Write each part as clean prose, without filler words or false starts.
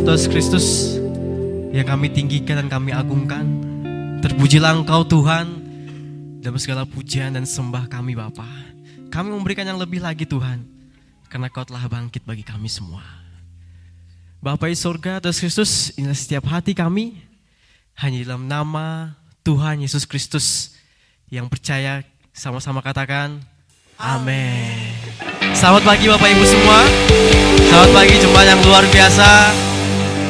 Tuhan Yesus Kristus yang kami tinggikan dan kami agungkan. Terpujilah Engkau Tuhan dalam segala pujian dan sembah kami Bapa. Kami memberikan yang lebih lagi Tuhan, karena Kau telah bangkit bagi kami semua. Bapa di surga, Tuhan Yesus Kristus, inilah setiap hati kami, hanya dalam nama Tuhan Yesus Kristus yang percaya, sama-sama katakan amin. Selamat pagi Bapak Ibu semua. Selamat pagi jemaat yang luar biasa.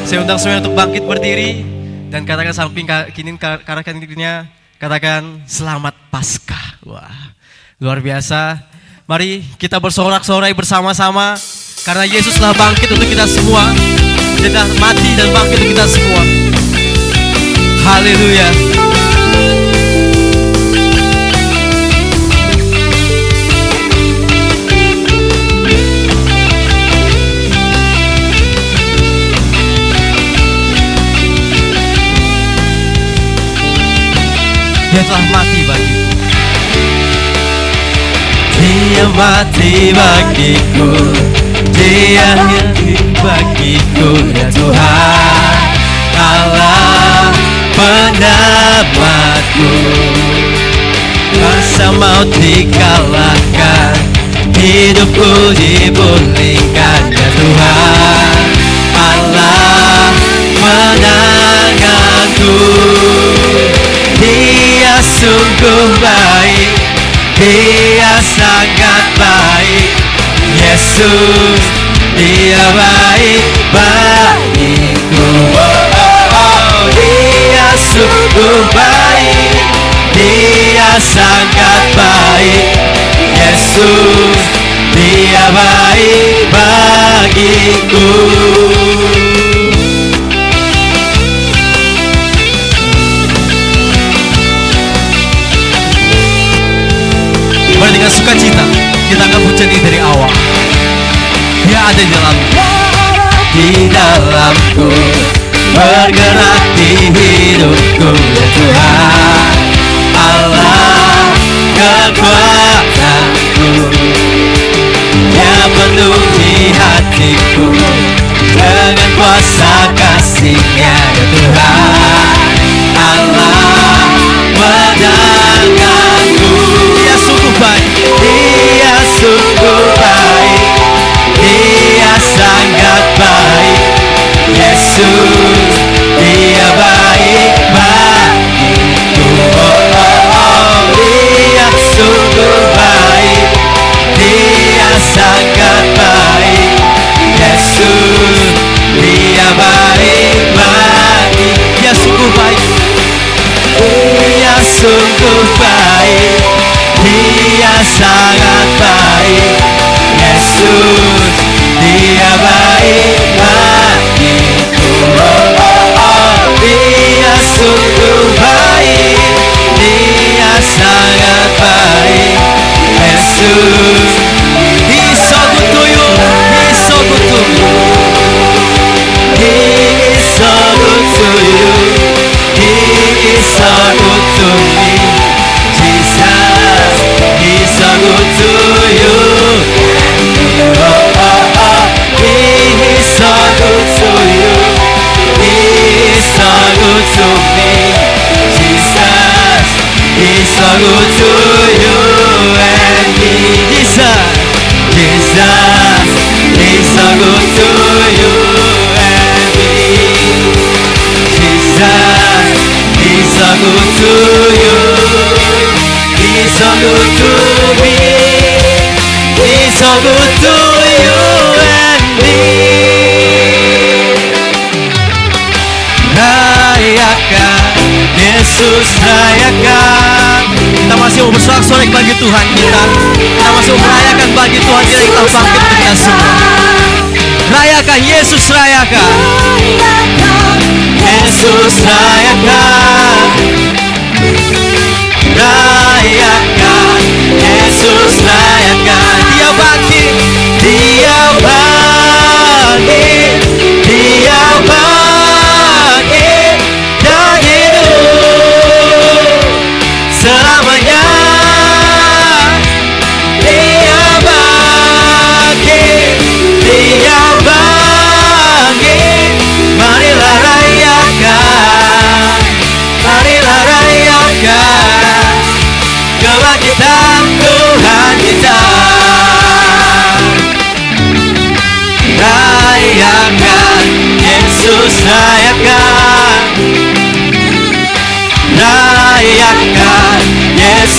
Saya undang semua untuk bangkit berdiri dan katakan samping kini karakternya, katakan selamat Paskah. Wah, luar biasa. Mari kita bersorak-sorai bersama-sama karena Yesus telah bangkit untuk kita semua. Dia telah mati dan bangkit untuk kita semua. Haleluya. Dia telah mati bagiku. Dia mati bagiku. Dia hidup bagiku. Ya Tuhan Allah pendamatku. Rasa maut dikalahkan, hidupku dipulihkan. Ya Tuhan Allah menanganku. Dia sungguh baik, Dia sangat baik. Yesus, Dia baik bagiku. Dia sungguh baik, Dia sangat baik. Yesus, Dia baik bagiku. Dengan sukacita kita akan puji dari awal. Dia ada di dalamku, bergerak di hidupku. Ya Tuhan Allah kekuatanku, Dia penuhi hatiku dengan kuasa kasih-Nya. Ya Tuhan Allah menanganku. Dia sungguh baik, Dia sungguh baik, Dia sangat baik. Yesus, Dia baik bagiku. Dia sungguh baik, Dia sangat baik. Yesus, Dia baik bagi. Dia sungguh baik, Dia sungguh baik, Dia sangat baik. Yesus, Dia baik bagiku. Dia sungguh baik, Dia sangat baik. Yesus, He's so good to you. He's so good to you. He is so good to you. He is so good to me. Jesus, He's so good to you. He is so good to you. He is so good to me. Jesus, He's so good to you and me. Jesus, Jesus, He's so good to you and me. Jesus, He's so good to you. He's so good to me. He's so good to you and me. Rayakan, Yesus rayakan. Kita masih mau bersorak-sorai bagi Tuhan kita. Kita masih mau merayakan bagi Tuhan kita yang telah bangkit untuk kita semua. Rayakan, Yesus rayakan. Yesus rayakan. Rayakan, Yesus rayakan. Dia bangkit, Dia bangkit, Dia bangkit dan hidup selamanya. Dia bangkit, Dia bangkit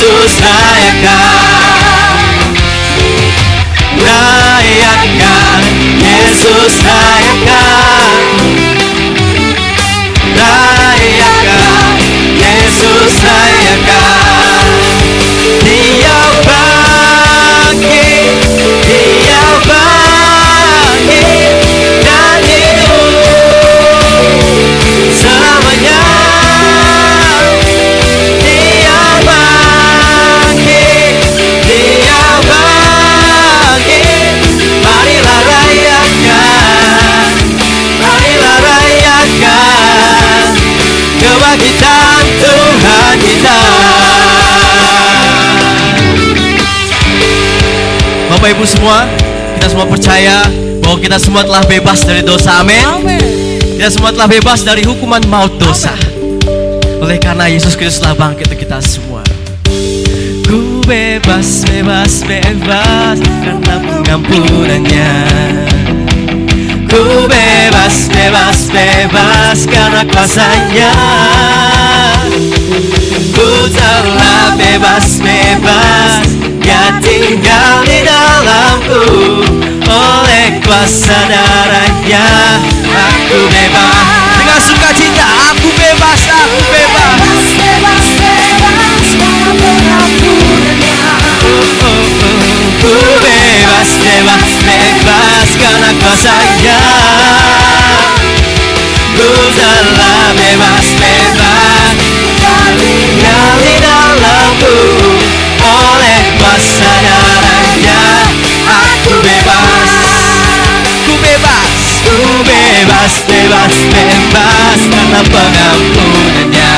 Yesus rayakan, rayakan, Yesus rayakan, rayakan, Yesus rayakan. Dia bangkit, Dia bangkit dan hidup selamanya. Dia bangkit, Dia bangkit. Marilah rayakan, marilah rayakan kebangkitan Tuhan kita. Bapak Ibu semua, kita semua percaya bahwa kita semua telah bebas dari dosa. Amin. Kita semua telah bebas dari hukuman maut dosa. Oleh karena Yesus Kristus telah bangkit untuk kita semua. Ku bebas, bebas, bebas karena pengampunannya. Ku bebas, bebas, bebas karena kuasanya. Ku telah bebas, bebas, Dia tinggal di dalamku. Oleh kuasa darahnya aku bebas. Dengan sukacita aku bebas, aku bebas. Bebas, bebas, karena pengampunannya. Ku bebas, bebas, bebas karena kuasanya. Ku telah bebas, bebas, tinggal di dalamku. Oleh kuasa darahnya aku bebas. Ku bebas, ku bebas, bebas, bebas karena pengampunannya.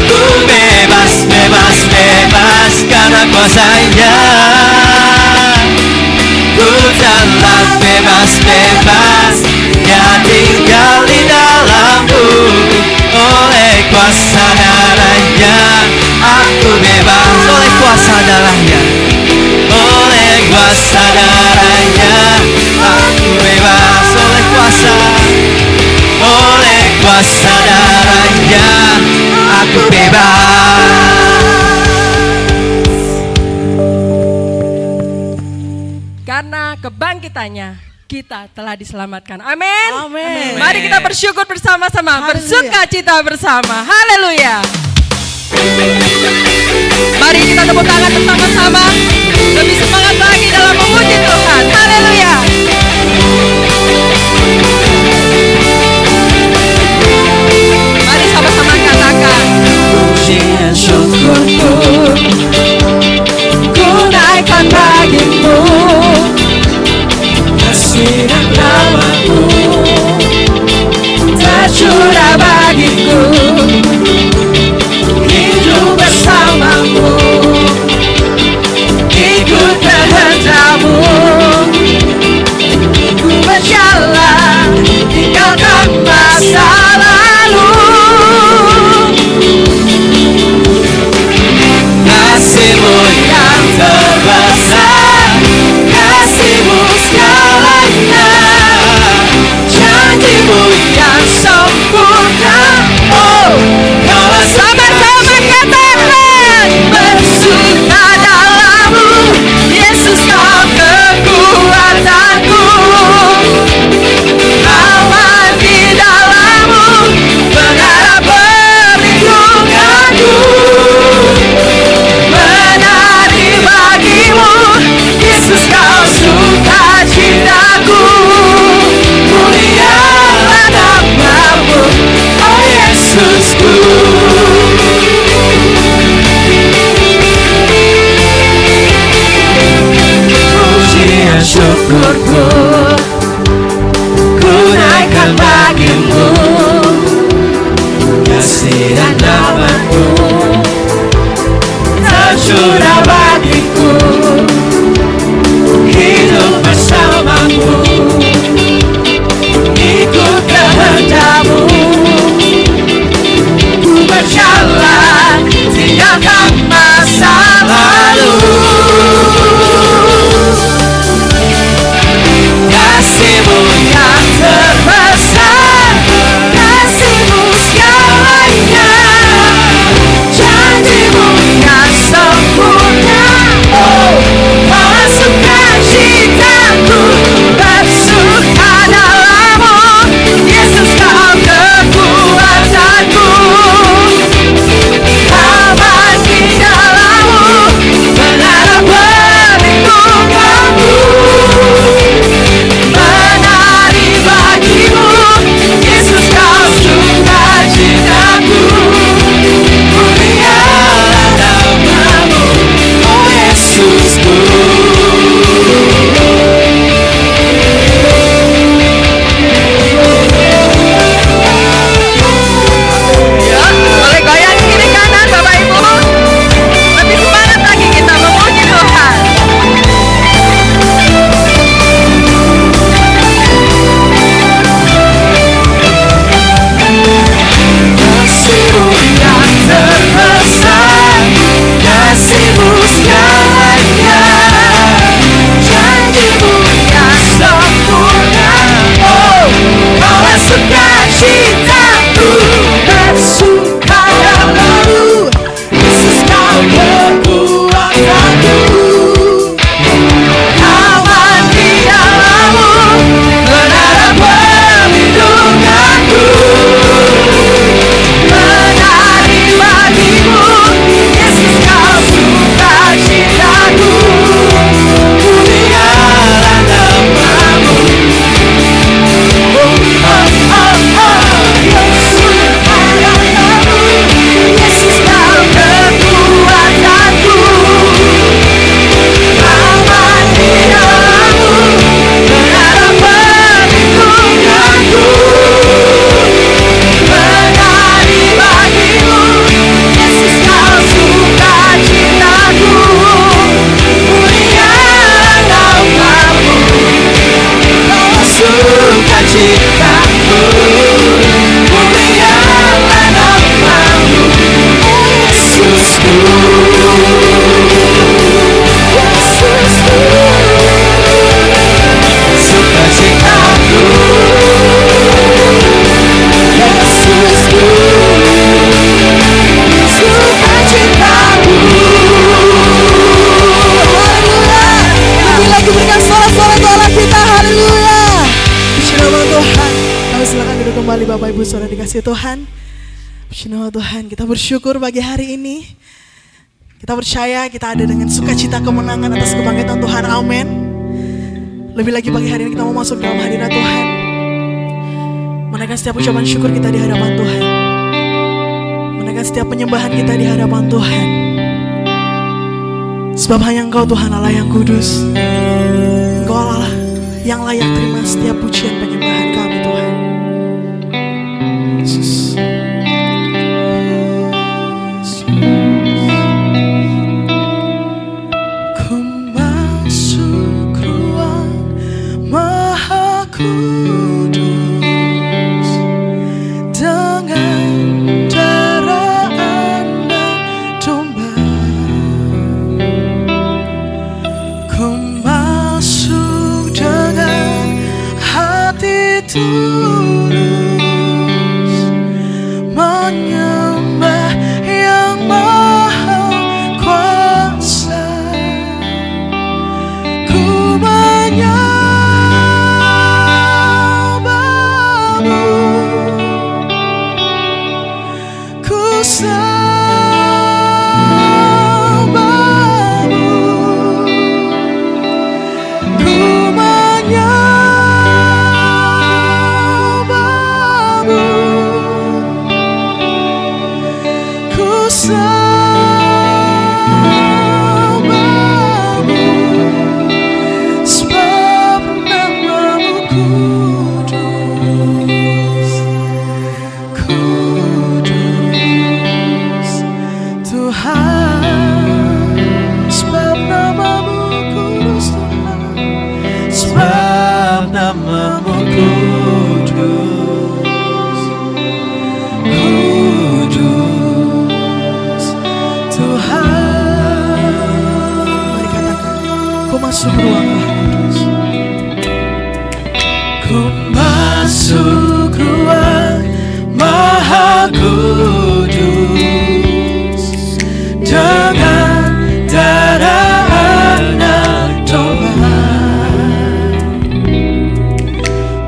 Ku bebas, bebas, bebas karena kuasanya. Ku telah bebas, bebas, Dia tinggal di dalamku. Oleh kuasa darahnya aku bebas. Oleh kuasa darahnya, oleh kuasa darahnya aku bebas. Oleh kuasa darahnya aku bebas. Karena kebangkitannya kita telah diselamatkan. Amin. Amin. Mari kita bersyukur bersama-sama, Haleluya. bersukacita bersama. Haleluya. Mari kita tepuk tangan bersama-sama. Lebih semangat lagi dalam memuji Tuhan. Haleluya. Mari sama-sama katakan, Pujian syukurku ku naikkan bagimu kasih dan namamu tercurah bagiku, hidup bersamamu, ikut kehendakmu. Ku berjalan tinggalkan masa lalu. kasihmu yang terbesar, kasihmu segalanya, Janjimu yang sempurna. Oh, kalau sama-sama katakan, bersuka dalammu, Yesus kau kekuatanku. Aman di dalammu, menara perlindunganku. Menari bagimu, Yesus kau sukacitaku. Mulialah namamu, oh Yesusku. pujian syukurku Ku naikkan bagimu, kasih dan namamu tercurah bagiku, hidup bersamamu, ikut kehendakmu. Ku berjalan tinggalkan masa lalu. Ibu Saudara dikasih Tuhan. Puji nama Tuhan, kita bersyukur pagi hari ini. Kita percaya kita ada dengan sukacita kemenangan atas kebangkitan Tuhan. Amin. Lebih lagi pagi hari ini kita mau masuk dalam hadirat Tuhan. Menaikkan setiap ucapan syukur kita di hadapan Tuhan. Menaikkan setiap penyembahan kita di hadapan Tuhan. Sebab hanya Engkau Tuhan Allah yang kudus. Engkau Allah yang layak terima setiap pujian penyembahan kami Tuhan. Yesus. Ku masuk ruang Maha Kudus dengan darah anak domba. Ku masuk dengan hati tulus menyembah yang maha kuasa. Ku menyembahmu, ku sembahmu, ku menyembahmu, ku sembahmu, sebab namamu kudus, kudus Tuhan, sebab namamu kudus Tuhan, sebab namamu kudus, kudus Tuhan. Mari katakan, ku masuk ruang Maha Kudus. Ku masuk ruang Maha Kudus dengan darah anak domba.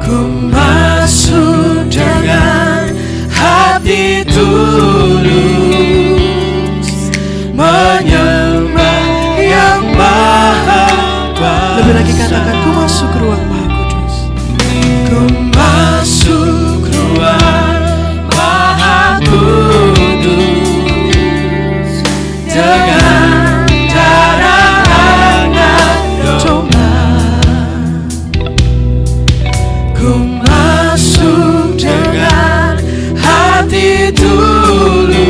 Ku masuk dengan hati tulus menyembah yang maha kuasa. Lebih lagi katakan, ku masuk ruang Maha Kudus. Ku masuk ruang Maha Kudus dengan darah anak domba. Ku masuk dengan hati tulus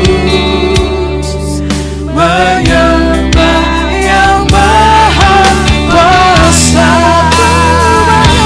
menyembah yang maha kuasa. Ku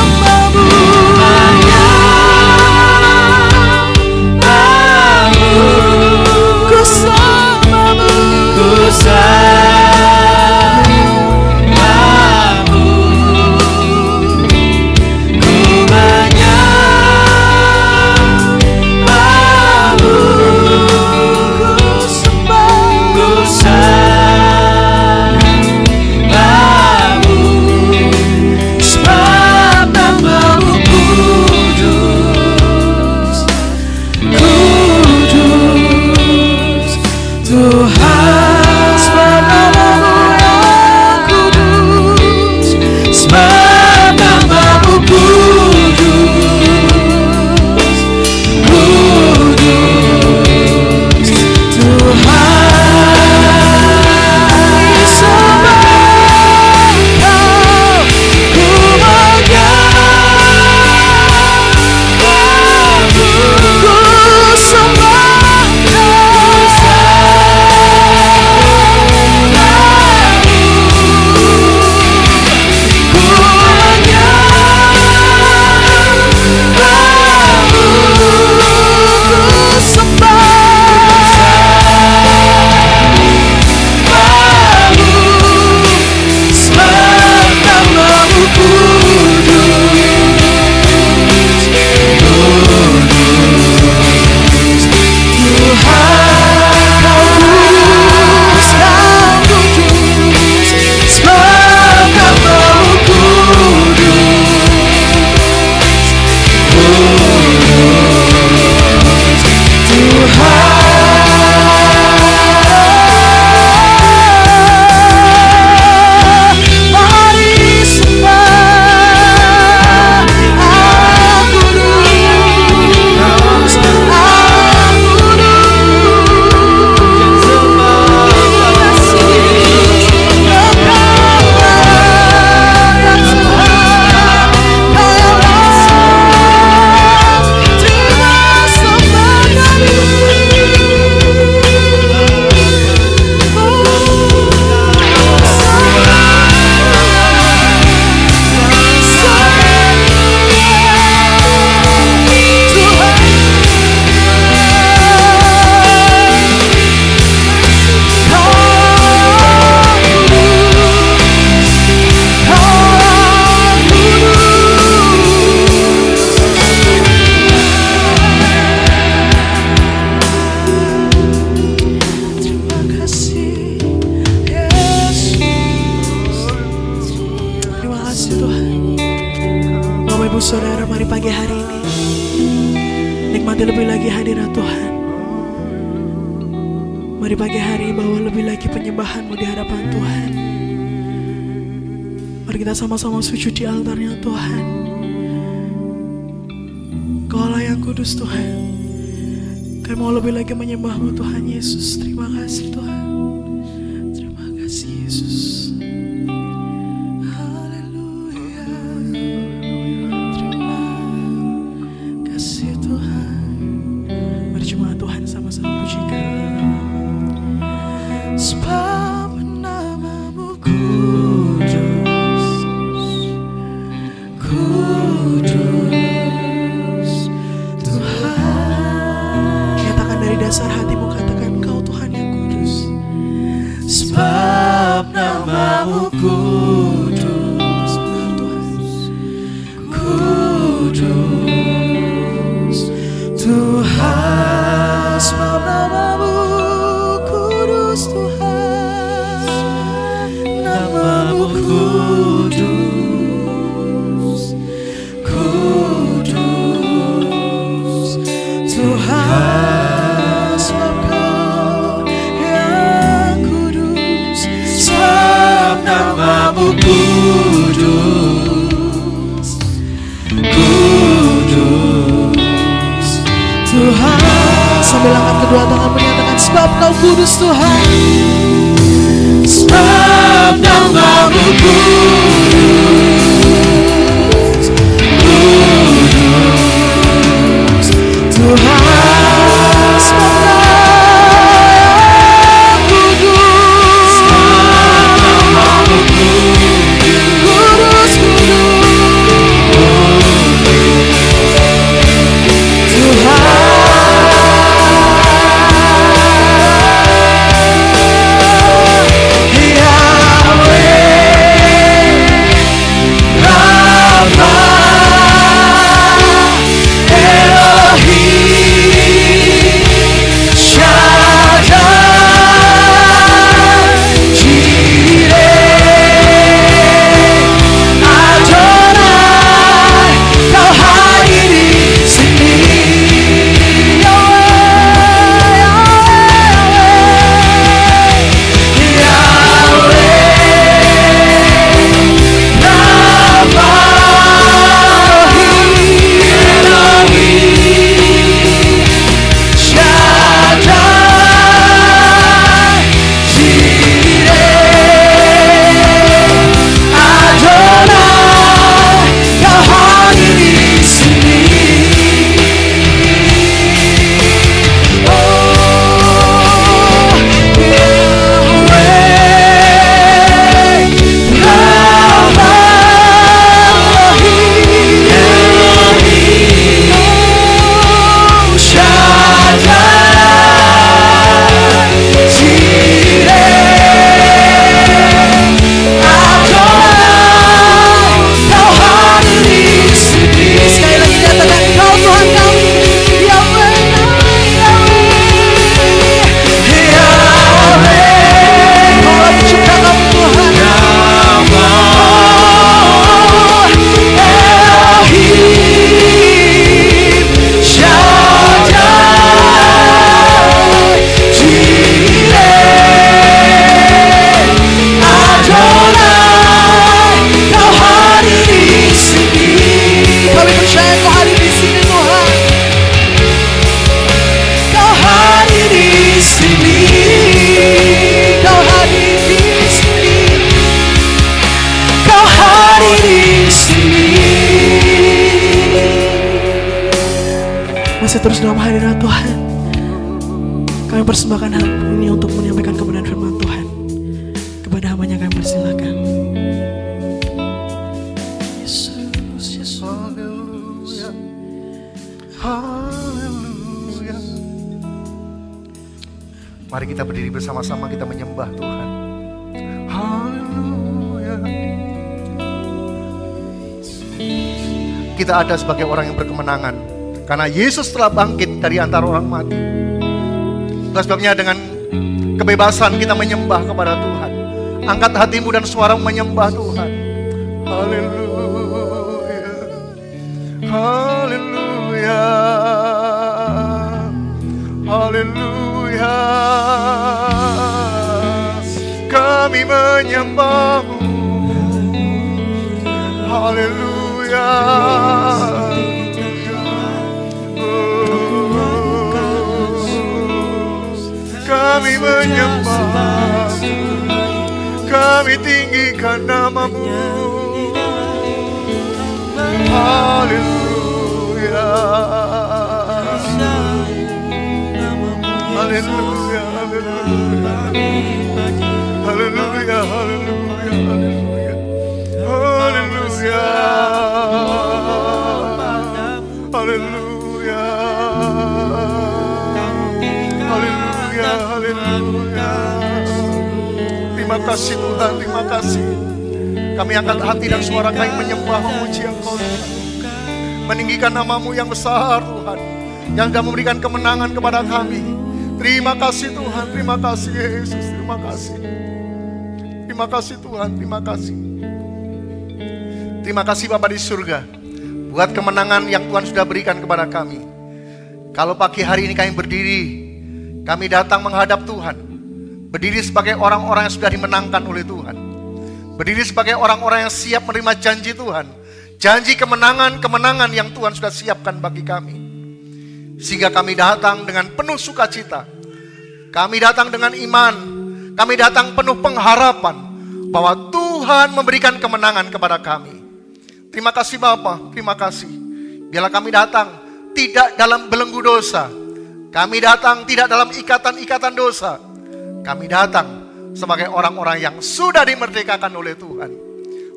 Ibu Saudara, mari pagi hari ini nikmati lebih lagi hadirat Tuhan. Mari pagi hari bawa lebih lagi penyembahanmu di hadapan Tuhan. Mari kita sama-sama sujud di altarnya Tuhan. Kaulah yang kudus Tuhan. Kami mau lebih lagi menyembahmu Tuhan Yesus. Terima kasih Tuhan. Terima kasih Yesus. Haleluya. Terima kasih Tuhan. Mari jemaat Tuhan sama-sama pujikan. Sebab namamu kudus, kudus Tuhan. Nyatakan dari dasar hatimu, katakan Kau Tuhan yang kudus. Sebab namamu kudus, benar Tuhan, kudus Tuhan. Sebab namamu kudus Tuhan, namamu kudus, kudus Tuhan. Sebab Kau yang kudus, sebab namamu kudus, kudus Tuhan. Sambil angkat kedua tangan menyatakan sebab Kau kudus Tuhan, sebab namamu kudus, kudus Tuhan. Sebab Kau kudus, namamu kudus, kudus Tuhan. Masih terus dalam hadirat Tuhan, kami persembahkan hal ini untuk menyampaikan kebenaran firman Tuhan. Kepada hambanya kami persilakan. Yesus, Yesus. Haleluya, haleluya. Mari kita berdiri bersama-sama, kita menyembah Tuhan. Haleluya. Kita ada sebagai orang yang berkemenangan karena Yesus telah bangkit dari antara orang mati. Itulah sebabnya dengan kebebasan kita menyembah kepada Tuhan. Angkat hatimu dan suaramu menyembah Tuhan. Haleluya. Haleluya, haleluya. Kami menyembahmu. Haleluya. Kami menyembahmu, kami tinggikan namamu. Haleluya, haleluya, haleluya, haleluya, haleluya, haleluya, haleluya, haleluya, haleluya. Terima kasih Tuhan, terima kasih. Kami angkat hati dan suara kami menyembah, memuji Engkau Tuhan. Meninggikan namamu yang besar Tuhan, yang sudah memberikan kemenangan kepada kami. Terima kasih Tuhan, terima kasih Yesus, terima kasih. Terima kasih Tuhan, terima kasih. Terima kasih Bapa di surga, buat kemenangan yang Tuhan sudah berikan kepada kami. Kalau pagi hari ini kami berdiri, kami datang menghadap Tuhan. Berdiri sebagai orang-orang yang sudah dimenangkan oleh Tuhan. Berdiri sebagai orang-orang yang siap menerima janji Tuhan. Janji kemenangan-kemenangan yang Tuhan sudah siapkan bagi kami. Sehingga kami datang dengan penuh sukacita. Kami datang dengan iman. Kami datang penuh pengharapan bahwa Tuhan memberikan kemenangan kepada kami. Terima kasih Bapa, terima kasih. Biarlah kami datang tidak dalam belenggu dosa. Kami datang tidak dalam ikatan-ikatan dosa. Kami datang sebagai orang-orang yang sudah dimerdekakan oleh Tuhan.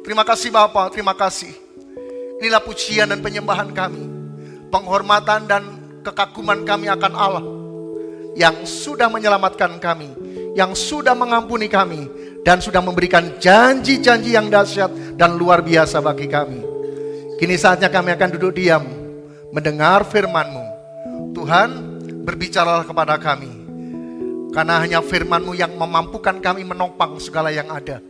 Terima kasih Bapa, terima kasih. Inilah pujian dan penyembahan kami, penghormatan dan kekaguman kami akan Allah yang sudah menyelamatkan kami, yang sudah mengampuni kami, dan sudah memberikan janji-janji yang dahsyat dan luar biasa bagi kami. Kini saatnya kami akan duduk diam, mendengar firman-Mu. Tuhan, berbicaralah kepada kami. Karena hanya firman-Mu yang memampukan kami menopang segala yang ada.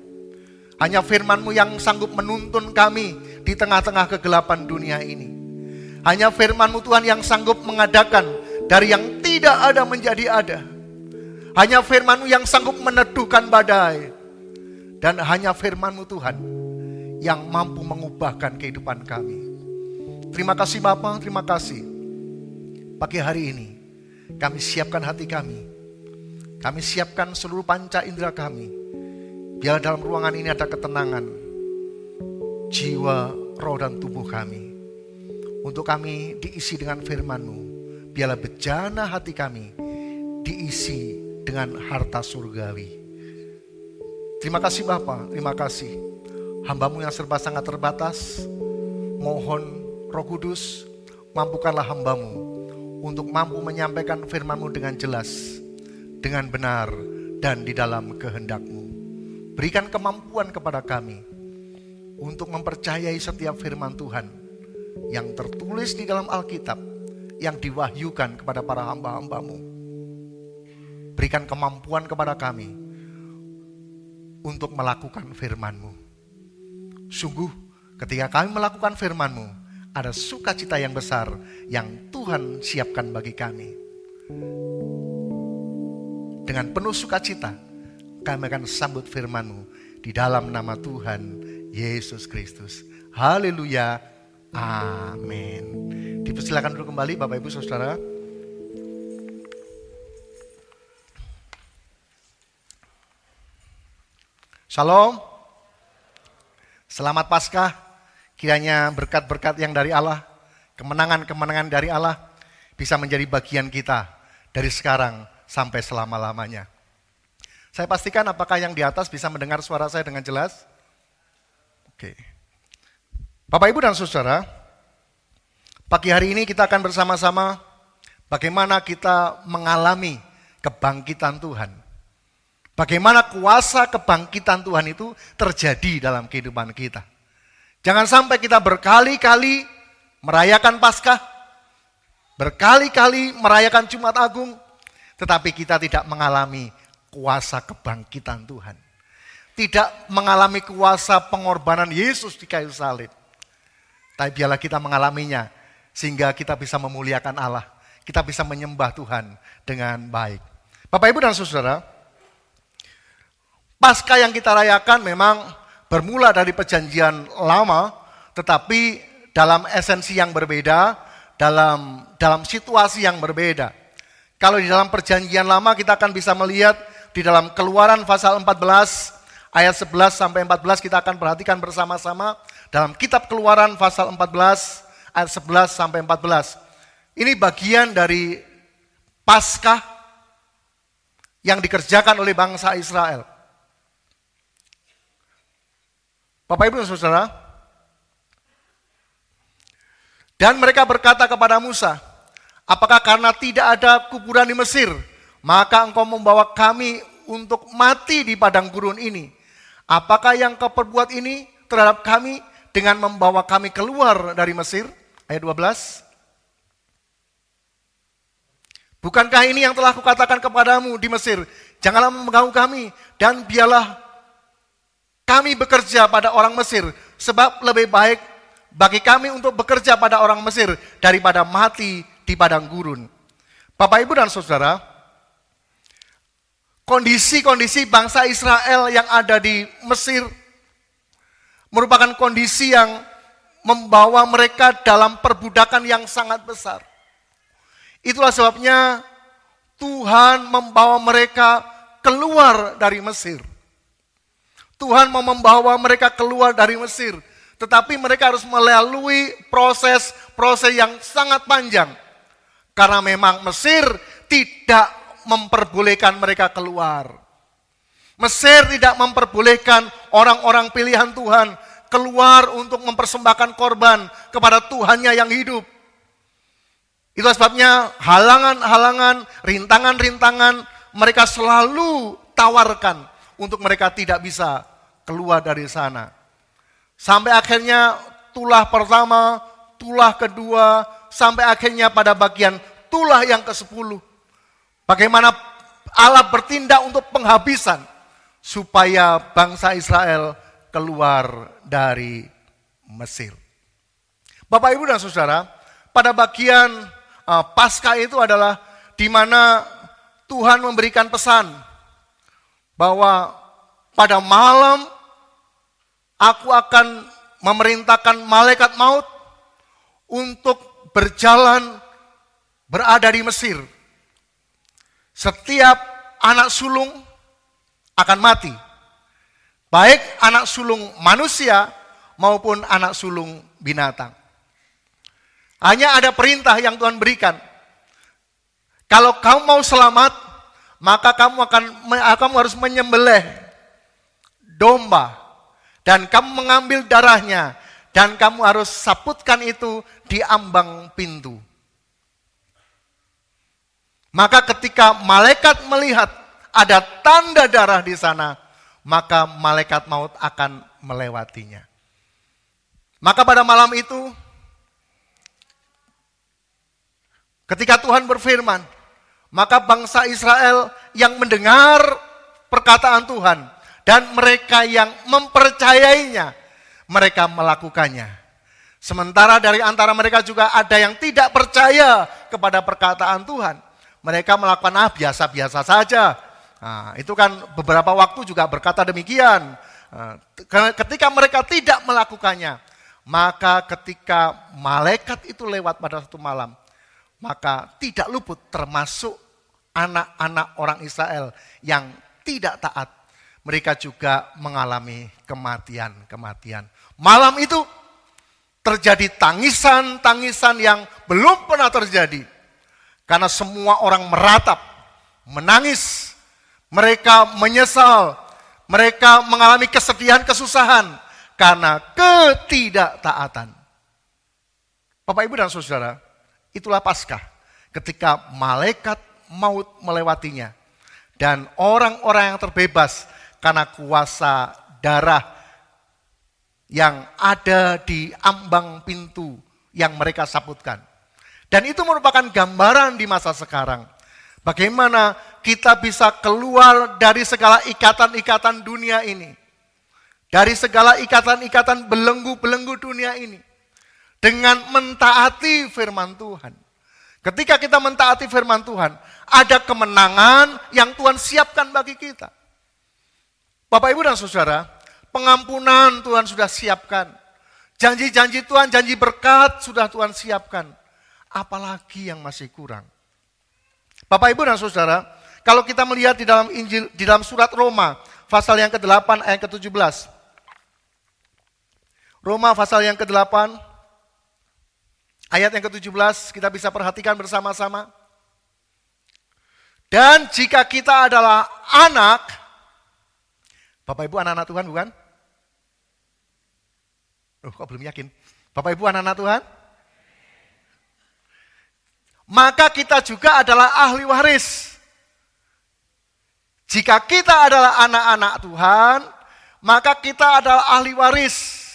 Hanya firman-Mu yang sanggup menuntun kami di tengah-tengah kegelapan dunia ini. Hanya firman-Mu Tuhan yang sanggup mengadakan dari yang tidak ada menjadi ada. Hanya firman-Mu yang sanggup meneduhkan badai. Dan hanya firman-Mu Tuhan yang mampu mengubahkan kehidupan kami. Terima kasih Bapa, terima kasih. Pagi hari ini kami siapkan hati kami. Kami siapkan seluruh panca indera kami. Biar dalam ruangan ini ada ketenangan jiwa, roh dan tubuh kami. Untuk kami diisi dengan firman-Mu. Biarlah bejana hati kami diisi dengan harta surgawi. Terima kasih Bapa, terima kasih. Hamba-Mu yang serba sangat terbatas, mohon Roh Kudus, mampukanlah hamba-Mu untuk mampu menyampaikan firman-Mu dengan jelas, dengan benar, dan di dalam kehendak-Mu. Berikan kemampuan kepada kami untuk mempercayai setiap firman Tuhan yang tertulis di dalam Alkitab, yang diwahyukan kepada para hamba-hamba-Mu. Berikan kemampuan kepada kami untuk melakukan firman-Mu. Sungguh ketika kami melakukan firman-Mu, ada sukacita yang besar yang Tuhan siapkan bagi kami. Dengan penuh sukacita, kami akan sambut firman-Mu di dalam nama Tuhan Yesus Kristus. Haleluya, amin. Dipersilakan dulu kembali Bapak Ibu Saudara. Shalom. Selamat Paskah. Kiranya berkat-berkat yang dari Allah, kemenangan-kemenangan dari Allah bisa menjadi bagian kita dari sekarang sampai selama-lamanya. Saya pastikan apakah yang di atas bisa mendengar suara saya dengan jelas? Oke. Bapak Ibu dan Saudara, pagi hari ini kita akan bersama-sama bagaimana kita mengalami kebangkitan Tuhan. Bagaimana kuasa kebangkitan Tuhan itu terjadi dalam kehidupan kita. Jangan sampai kita berkali-kali merayakan Paskah, berkali-kali merayakan Jumat Agung, tetapi kita tidak mengalami kuasa kebangkitan Tuhan. Tidak mengalami kuasa pengorbanan Yesus di kayu salib. Tapi biarlah kita mengalaminya sehingga kita bisa memuliakan Allah, kita bisa menyembah Tuhan dengan baik. Bapak, Ibu, dan Saudara, Paskah yang kita rayakan memang bermula dari perjanjian lama, tetapi dalam esensi yang berbeda, dalam situasi yang berbeda. Kalau di dalam perjanjian lama kita akan bisa melihat di dalam Keluaran pasal 14 ayat 11 sampai 14 kita akan perhatikan bersama-sama dalam kitab Keluaran pasal 14 ayat 11 sampai 14. Ini bagian dari Paskah yang dikerjakan oleh bangsa Israel. Bapak, Ibu, dan Saudara, dan mereka berkata kepada Musa, apakah karena tidak ada kuburan di Mesir, maka engkau membawa kami untuk mati di padang gurun ini? Apakah yang kau perbuat ini terhadap kami dengan membawa kami keluar dari Mesir? Ayat 12. Bukankah ini yang telah kukatakan kepadamu di Mesir? Janganlah mengganggu kami, dan biarlah kami bekerja pada orang Mesir, sebab lebih baik bagi kami untuk bekerja pada orang Mesir daripada mati di padang gurun. Bapak, Ibu, dan Saudara, kondisi-kondisi bangsa Israel yang ada di Mesir merupakan kondisi yang membawa mereka dalam perbudakan yang sangat besar. Itulah sebabnya Tuhan membawa mereka keluar dari Mesir. Tuhan mau membawa mereka keluar dari Mesir, tetapi mereka harus melalui proses yang sangat panjang. Karena memang Mesir tidak memperbolehkan mereka keluar. Mesir tidak memperbolehkan orang-orang pilihan Tuhan keluar untuk mempersembahkan korban kepada Tuhannya yang hidup. Itulah sebabnya halangan-halangan, rintangan-rintangan mereka selalu tawarkan untuk mereka tidak bisa keluar dari sana. Sampai akhirnya tulah pertama, tulah kedua, sampai akhirnya pada bagian tulah yang ke-10. Bagaimana Allah bertindak untuk penghabisan supaya bangsa Israel keluar dari Mesir. Bapak, Ibu, dan Saudara, pada bagian Paskah itu adalah di mana Tuhan memberikan pesan bahwa pada malam aku akan memerintahkan malaikat maut untuk berjalan berada di Mesir. Setiap anak sulung akan mati. Baik anak sulung manusia maupun anak sulung binatang. Hanya ada perintah yang Tuhan berikan. Kalau kamu mau selamat, maka kamu harus menyembelih domba. Dan kamu mengambil darahnya. Dan kamu harus saputkan itu di ambang pintu. Maka ketika malaikat melihat ada tanda darah di sana, maka malaikat maut akan melewatinya. Maka pada malam itu, ketika Tuhan berfirman, maka bangsa Israel yang mendengar perkataan Tuhan dan mereka yang mempercayainya, mereka melakukannya. Sementara dari antara mereka juga ada yang tidak percaya kepada perkataan Tuhan. Mereka melakukan biasa-biasa saja. Nah, itu kan beberapa waktu juga berkata demikian. Ketika mereka tidak melakukannya, maka ketika malaikat itu lewat pada satu malam, maka tidak luput termasuk anak-anak orang Israel yang tidak taat. Mereka juga mengalami kematian-kematian. Malam itu terjadi tangisan-tangisan yang belum pernah terjadi. Karena semua orang meratap, menangis. Mereka menyesal. Mereka mengalami kesedihan, kesusahan. Karena ketidaktaatan. Bapak, Ibu, dan Saudara, itulah Paskah, ketika malaikat maut melewatinya. Dan orang-orang yang terbebas karena kuasa darah yang ada di ambang pintu yang mereka saputkan. Dan itu merupakan gambaran di masa sekarang. Bagaimana kita bisa keluar dari segala ikatan-ikatan dunia ini. Dari segala ikatan-ikatan belenggu-belenggu dunia ini. dengan mentaati firman Tuhan. Ketika kita mentaati firman Tuhan, ada kemenangan yang Tuhan siapkan bagi kita. Bapak, Ibu, dan Saudara, pengampunan Tuhan sudah siapkan. Janji-janji Tuhan, janji berkat sudah Tuhan siapkan. Apalagi yang masih kurang? Bapak, Ibu, dan Saudara, kalau kita melihat di dalam Injil, di dalam surat Roma, pasal yang ke-8 ayat ke-17. Roma pasal yang ke-8 ayat yang ke-17, kita bisa perhatikan bersama-sama. Dan jika kita adalah anak, Bapak Ibu anak-anak Tuhan bukan? Kok belum yakin? Bapak Ibu anak-anak Tuhan? Maka kita juga adalah ahli waris. Jika kita adalah anak-anak Tuhan, maka kita adalah ahli waris.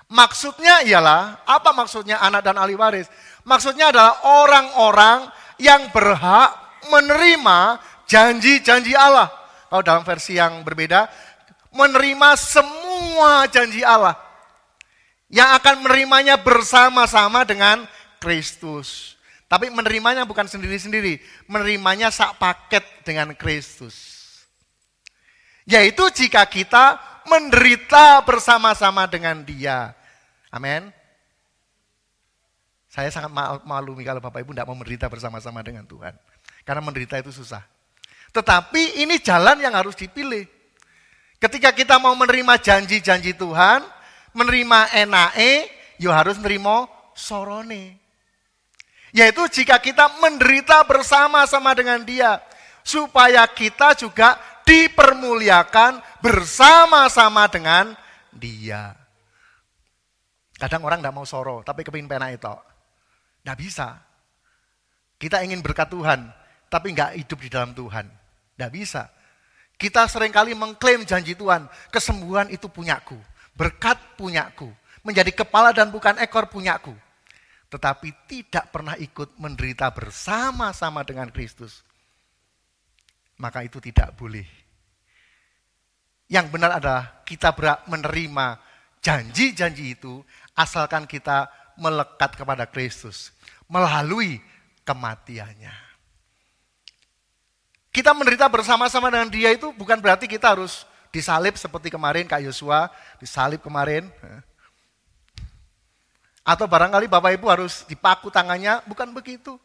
Maksudnya ialah, apa maksudnya anak dan ahli waris? Maksudnya adalah orang-orang yang berhak menerima janji-janji Allah. Kalau dalam versi yang berbeda, menerima semua janji Allah. Yang akan menerimanya bersama-sama dengan Kristus. Tapi menerimanya bukan sendiri-sendiri, menerimanya sak paket dengan Kristus. Yaitu jika kita menderita bersama-sama dengan Dia. Amin. Saya sangat malu kalau Bapak Ibu tidak mau menderita bersama-sama dengan Tuhan. Karena menderita itu susah. Tetapi ini jalan yang harus dipilih. Ketika kita mau menerima janji-janji Tuhan, menerima enae, yo harus menerima sorone. Yaitu jika kita menderita bersama-sama dengan Dia, supaya kita juga dipermuliakan bersama-sama dengan Dia. Kadang orang tidak mau soro, tapi kepingin pena itu. Tidak bisa. Kita ingin berkat Tuhan, tapi nggak hidup di dalam Tuhan. Tidak bisa. Kita seringkali mengklaim janji Tuhan, kesembuhan itu punyaku, berkat punyaku, menjadi kepala dan bukan ekor punyaku. Tetapi tidak pernah ikut menderita bersama-sama dengan Kristus. Maka itu tidak boleh. Yang benar adalah kita berhak menerima janji-janji itu asalkan kita melekat kepada Kristus melalui kematiannya. Kita menderita bersama-sama dengan Dia itu bukan berarti kita harus disalib seperti kemarin Kak Yosua, disalib kemarin. Atau barangkali Bapak Ibu harus dipaku tangannya, bukan begitu.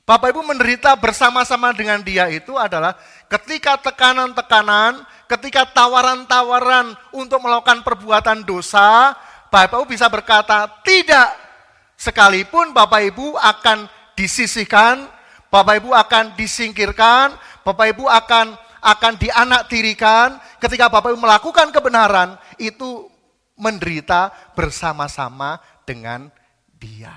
Bapak Ibu menderita bersama-sama dengan Dia itu adalah ketika tekanan-tekanan, ketika tawaran-tawaran untuk melakukan perbuatan dosa, Bapak Ibu bisa berkata tidak. Sekalipun Bapak Ibu akan disisihkan, Bapak Ibu akan disingkirkan, Bapak Ibu akan dianaktirikan, ketika Bapak Ibu melakukan kebenaran, itu menderita bersama-sama dengan Dia.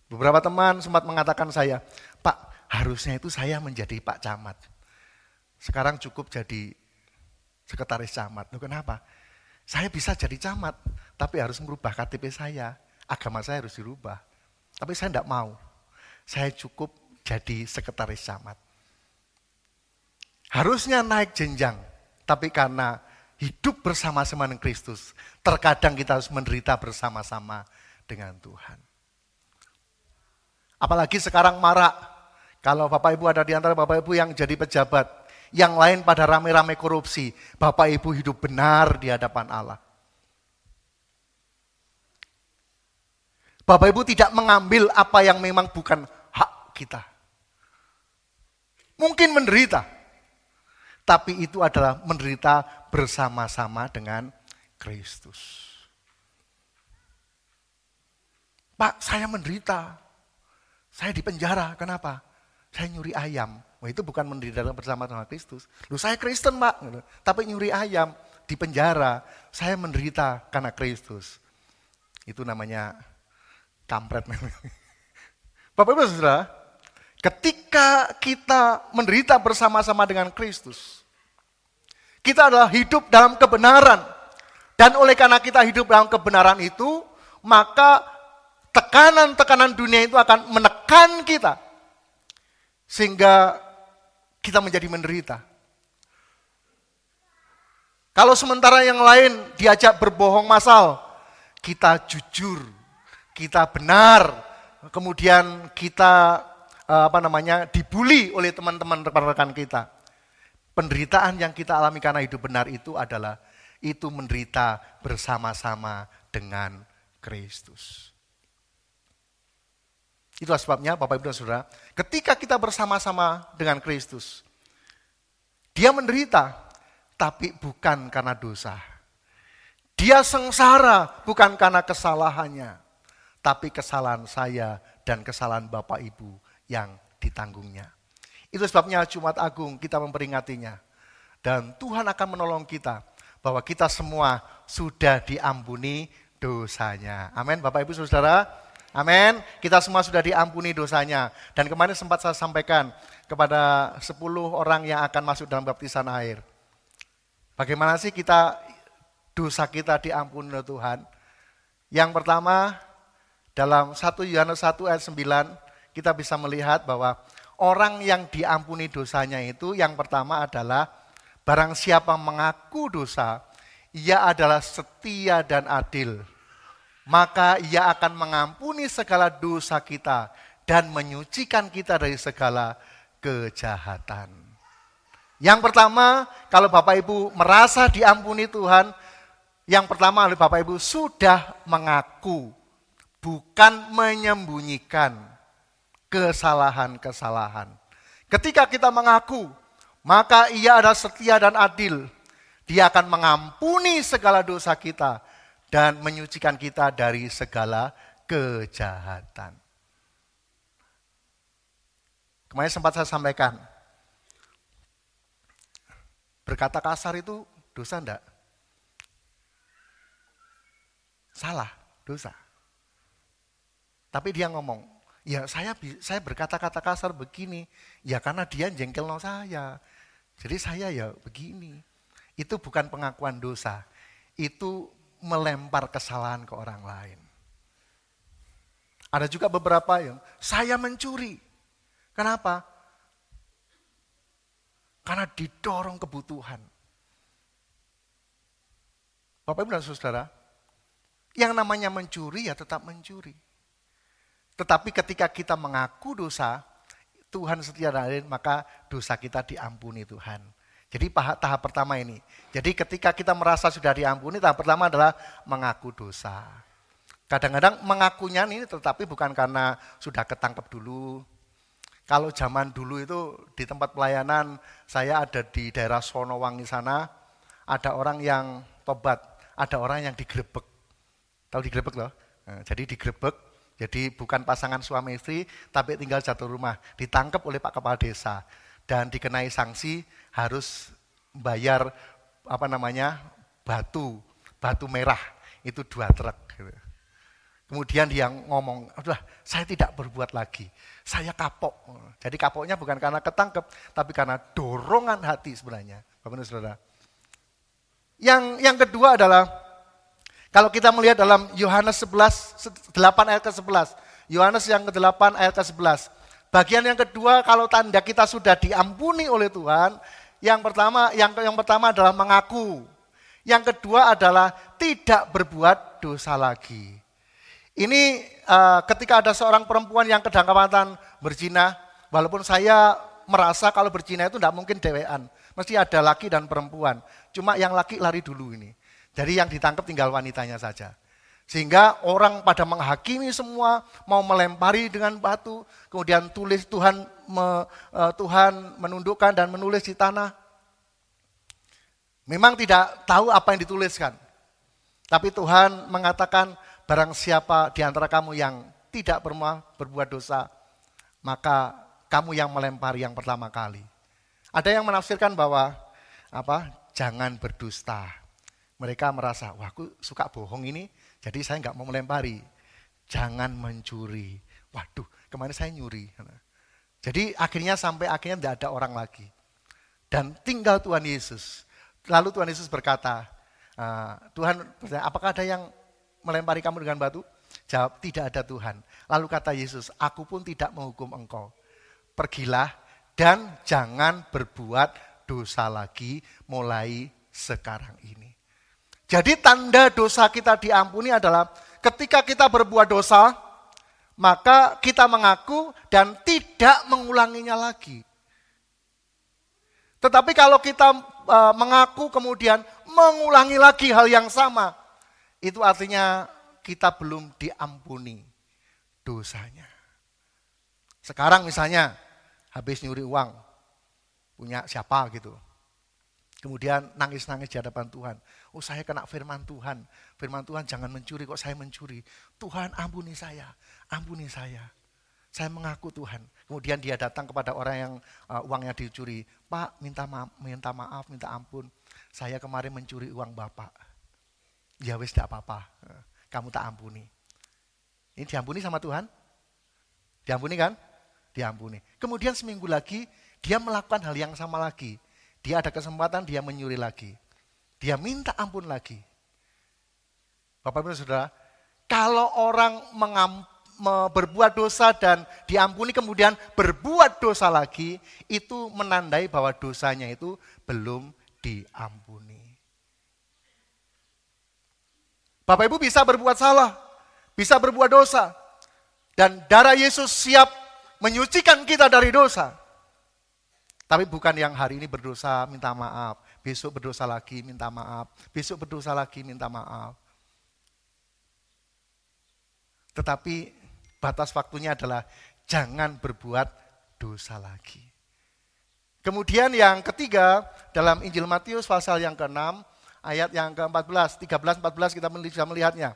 Beberapa teman sempat mengatakan saya, Pak, harusnya itu saya menjadi Pak Camat. Sekarang cukup jadi sekretaris camat. Loh, kenapa? Saya bisa jadi camat, tapi harus merubah KTP saya. Agama saya harus dirubah. Tapi saya tidak mau. Saya cukup jadi sekretaris camat. Harusnya naik jenjang, tapi karena hidup bersama-sama dengan Kristus, terkadang kita harus menderita bersama-sama dengan Tuhan. Apalagi sekarang marak, kalau Bapak Ibu ada di antara Bapak Ibu yang jadi pejabat, yang lain pada rame-rame korupsi, Bapak Ibu hidup benar di hadapan Allah. Bapak Ibu tidak mengambil apa yang memang bukan hak kita. Mungkin menderita, tapi itu adalah menderita bersama-sama dengan Kristus. Pak, saya menderita. Saya dipenjara, kenapa? Saya nyuri ayam. Wah, itu bukan menderita bersama dengan Kristus. Loh, saya Kristen, Pak. Tapi nyuri ayam, dipenjara. Saya menderita karena Kristus. Itu namanya kampret. Bapak Ibu Saudara, ketika kita menderita bersama-sama dengan Kristus, kita adalah hidup dalam kebenaran. Dan oleh karena kita hidup dalam kebenaran itu, maka tekanan-tekanan dunia itu akan menekan kita. Sehingga kita menjadi menderita. Kalau sementara yang lain diajak berbohong massal, kita jujur, kita benar, kemudian kita dibully oleh teman-teman rekan-rekan kita. Penderitaan yang kita alami karena hidup benar itu adalah itu menderita bersama-sama dengan Kristus. Itulah sebabnya Bapak Ibu dan Saudara, ketika kita bersama-sama dengan Kristus, dia menderita, tapi bukan karena dosa. Dia sengsara bukan karena kesalahannya, tapi kesalahan saya dan kesalahan Bapak Ibu yang ditanggungnya. Itu sebabnya Jumat Agung kita memperingatinya. Dan Tuhan akan menolong kita bahwa kita semua sudah diampuni dosanya. Amin Bapak Ibu Saudara. Amin. Kita semua sudah diampuni dosanya. Dan kemarin sempat saya sampaikan kepada 10 orang yang akan masuk dalam baptisan air. Bagaimana sih dosa kita diampuni oleh Tuhan? Yang pertama, dalam 1 Yohanes 1 ayat 9, kita bisa melihat bahwa orang yang diampuni dosanya itu yang pertama adalah barang siapa mengaku dosa, ia adalah setia dan adil. Maka ia akan mengampuni segala dosa kita dan menyucikan kita dari segala kejahatan. Yang pertama, kalau Bapak Ibu merasa diampuni Tuhan, yang pertama oleh Bapak Ibu sudah mengaku, bukan menyembunyikan kesalahan-kesalahan. Ketika kita mengaku, maka ia adalah setia dan adil. Dia akan mengampuni segala dosa kita dan menyucikan kita dari segala kejahatan. Kemarin sempat saya sampaikan, berkata kasar itu dosa enggak? Salah, dosa. Tapi dia ngomong, ya saya berkata-kata kasar begini, ya karena dia jengkelno saya. Jadi saya ya begini. Itu bukan pengakuan dosa, itu melempar kesalahan ke orang lain. Ada juga beberapa yang saya mencuri. Kenapa? Karena didorong kebutuhan. Bapak Ibu dan Saudara, yang namanya mencuri ya tetap mencuri. Tetapi ketika kita mengaku dosa, Tuhan setia dan adil, maka dosa kita diampuni Tuhan. Jadi tahap pertama ini. Jadi ketika kita merasa sudah diampuni, tahap pertama adalah mengaku dosa. Kadang-kadang mengakunya ini tetapi bukan karena sudah ketangkep dulu. Kalau zaman dulu itu di tempat pelayanan, saya ada di daerah Sonowangi sana, ada orang yang tobat, ada orang yang digerebek. Tahu digerebek loh? Nah, jadi digerebek, jadi bukan pasangan suami istri, tapi tinggal satu rumah. Ditangkap oleh Pak Kepala Desa dan dikenai sanksi harus bayar batu merah itu 2 truk. Kemudian dia ngomong, udah saya tidak berbuat lagi, saya kapok. Jadi kapoknya bukan karena ketangkep, tapi karena dorongan hati sebenarnya. Bapak dan Saudara. Yang kedua adalah, kalau kita melihat dalam Yohanes 8 ayat ke-11, Yohanes yang ke-8 ayat ke-11, bagian yang kedua, kalau tanda kita sudah diampuni oleh Tuhan, yang pertama adalah mengaku. Yang kedua adalah tidak berbuat dosa lagi. Ini ketika ada seorang perempuan yang kedapatan berzina, walaupun saya merasa kalau berzina itu tidak mungkin dewean, mesti ada laki dan perempuan. Cuma yang laki lari dulu ini. Jadi yang ditangkap tinggal wanitanya saja. Sehingga orang pada menghakimi semua, mau melempari dengan batu, kemudian tulis Tuhan menundukkan dan menulis di tanah. Memang tidak tahu apa yang dituliskan. Tapi Tuhan mengatakan, barang siapa di antara kamu yang tidak berbuat dosa, maka kamu yang melempari yang pertama kali. Ada yang menafsirkan bahwa jangan berdusta. Mereka merasa, wah aku suka bohong ini, jadi saya nggak mau melempari. Jangan mencuri. Waduh, kemarin saya nyuri. Jadi akhirnya tidak ada orang lagi. Dan tinggal Tuhan Yesus. Lalu Tuhan Yesus berkata, Tuhan, apakah ada yang melempari kamu dengan batu? Jawab, tidak ada Tuhan. Lalu kata Yesus, aku pun tidak menghukum engkau. Pergilah dan jangan berbuat dosa lagi mulai sekarang ini. Jadi tanda dosa kita diampuni adalah ketika kita berbuat dosa, maka kita mengaku dan tidak mengulanginya lagi. Tetapi kalau kita mengaku kemudian mengulangi lagi hal yang sama, itu artinya kita belum diampuni dosanya. Sekarang misalnya habis nyuri uang, punya siapa gitu. Kemudian nangis-nangis di hadapan Tuhan. Oh, saya kena firman Tuhan. Firman Tuhan jangan mencuri, kok saya mencuri. Tuhan ampuni saya, ampuni saya. Saya mengaku Tuhan. Kemudian dia datang kepada orang yang uangnya dicuri. Pak, minta maaf, minta ampun. Saya kemarin mencuri uang Bapak. Ya wis tidak apa-apa, kamu tak ampuni. Ini diampuni sama Tuhan? Diampuni kan? Diampuni. Kemudian seminggu lagi, dia melakukan hal yang sama lagi. Dia ada kesempatan, dia menyuri lagi. Dia minta ampun lagi. Bapak Ibu Saudara, kalau orang berbuat dosa dan diampuni kemudian berbuat dosa lagi, itu menandai bahwa dosanya itu belum diampuni. Bapak Ibu bisa berbuat salah, bisa berbuat dosa, dan darah Yesus siap menyucikan kita dari dosa. Tapi bukan yang hari ini berdosa minta maaf, besok berdosa lagi minta maaf, besok berdosa lagi minta maaf. Tetapi batas waktunya adalah jangan berbuat dosa lagi. Kemudian yang ketiga, dalam Injil Matius pasal yang ke-6, ayat yang ke-14, 13-14 kita bisa melihatnya.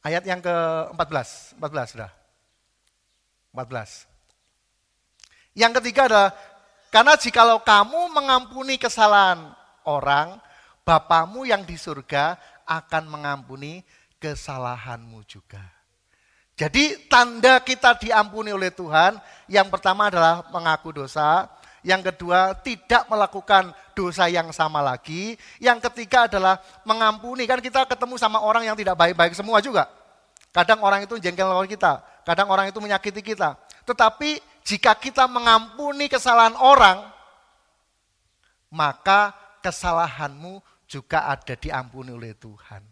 Ayat yang ke-14, 14 sudah. 14. Yang ketiga adalah, karena jikalau kamu mengampuni kesalahan orang, Bapamu yang di surga akan mengampuni kesalahanmu juga. Jadi tanda kita diampuni oleh Tuhan, yang pertama adalah mengaku dosa, yang kedua tidak melakukan dosa yang sama lagi, yang ketiga adalah mengampuni. Kan kita ketemu sama orang yang tidak baik-baik semua juga. Kadang orang itu jengkel lawan kita, kadang orang itu menyakiti kita. Tetapi jika kita mengampuni kesalahan orang, maka kesalahanmu juga ada diampuni oleh Tuhan.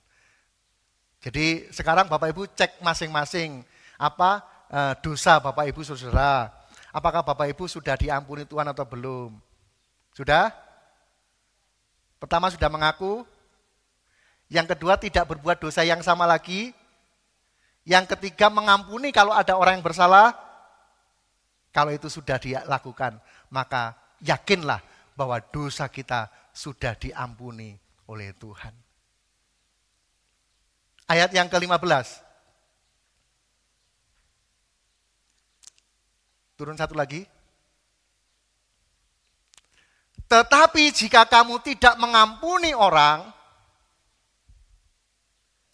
Jadi sekarang Bapak Ibu cek masing-masing apa dosa Bapak Ibu Saudara. Apakah Bapak Ibu sudah diampuni Tuhan atau belum? Sudah? Pertama sudah mengaku. Yang kedua tidak berbuat dosa yang sama lagi. Yang ketiga mengampuni kalau ada orang yang bersalah. Kalau itu sudah dilakukan, maka yakinlah bahwa dosa kita sudah diampuni oleh Tuhan. Ayat yang ke-15. Turun satu lagi. Tetapi jika kamu tidak mengampuni orang,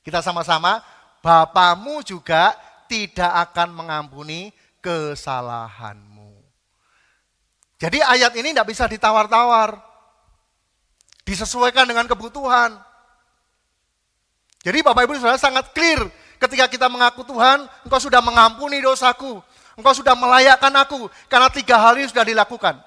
kita sama-sama, Bapamu juga tidak akan mengampuni kesalahanmu. Jadi ayat ini tidak bisa ditawar-tawar. Disesuaikan dengan kebutuhan. Jadi Bapak Ibu Saudara sangat clear ketika kita mengaku Tuhan, Engkau sudah mengampuni dosaku. Engkau sudah melayakkan aku karena 3 hal ini sudah dilakukan.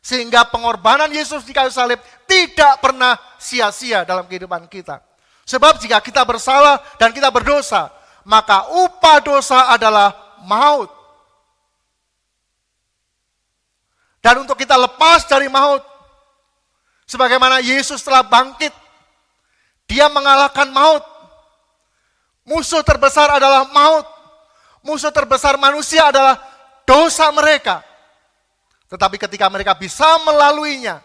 Sehingga pengorbanan Yesus di kayu salib tidak pernah sia-sia dalam kehidupan kita. Sebab jika kita bersalah dan kita berdosa, maka upah dosa adalah maut. Dan untuk kita lepas dari maut, sebagaimana Yesus telah bangkit, Dia mengalahkan maut. Musuh terbesar adalah maut. Musuh terbesar manusia adalah dosa mereka. Tetapi ketika mereka bisa melaluinya,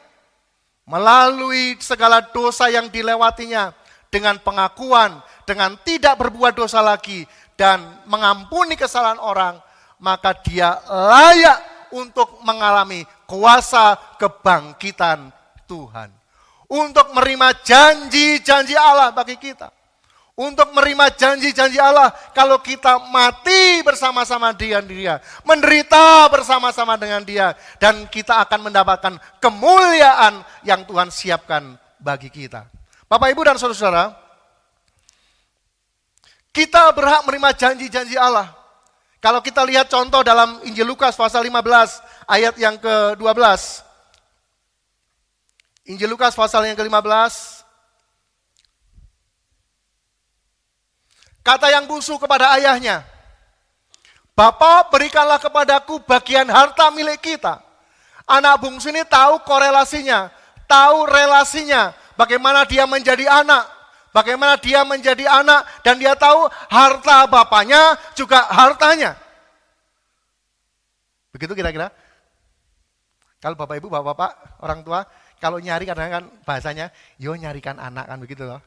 melalui segala dosa yang dilewatinya, dengan pengakuan, dengan tidak berbuat dosa lagi, dan mengampuni kesalahan orang, maka dia layak untuk mengalami kuasa kebangkitan Tuhan. Untuk menerima janji-janji Allah bagi kita. Untuk menerima janji-janji Allah kalau kita mati bersama-sama dengan Dia, menderita bersama-sama dengan Dia, dan kita akan mendapatkan kemuliaan yang Tuhan siapkan bagi kita. Bapak, Ibu, dan saudara-saudara, kita berhak menerima janji-janji Allah. Kalau kita lihat contoh dalam Injil Lukas pasal 15 ayat yang ke-12. Injil Lukas pasal yang ke-15. Kata yang bungsu kepada ayahnya, "Bapa, berikanlah kepadaku bagian harta milik kita." Anak bungsu ini tahu korelasinya, tahu relasinya, bagaimana dia menjadi anak, dan dia tahu harta bapaknya juga hartanya. Begitu kira-kira. Kalau bapak ibu, bapak-bapak, orang tua, kalau nyari kadang-kadang kan bahasanya, yo nyarikan anak kan begitu loh.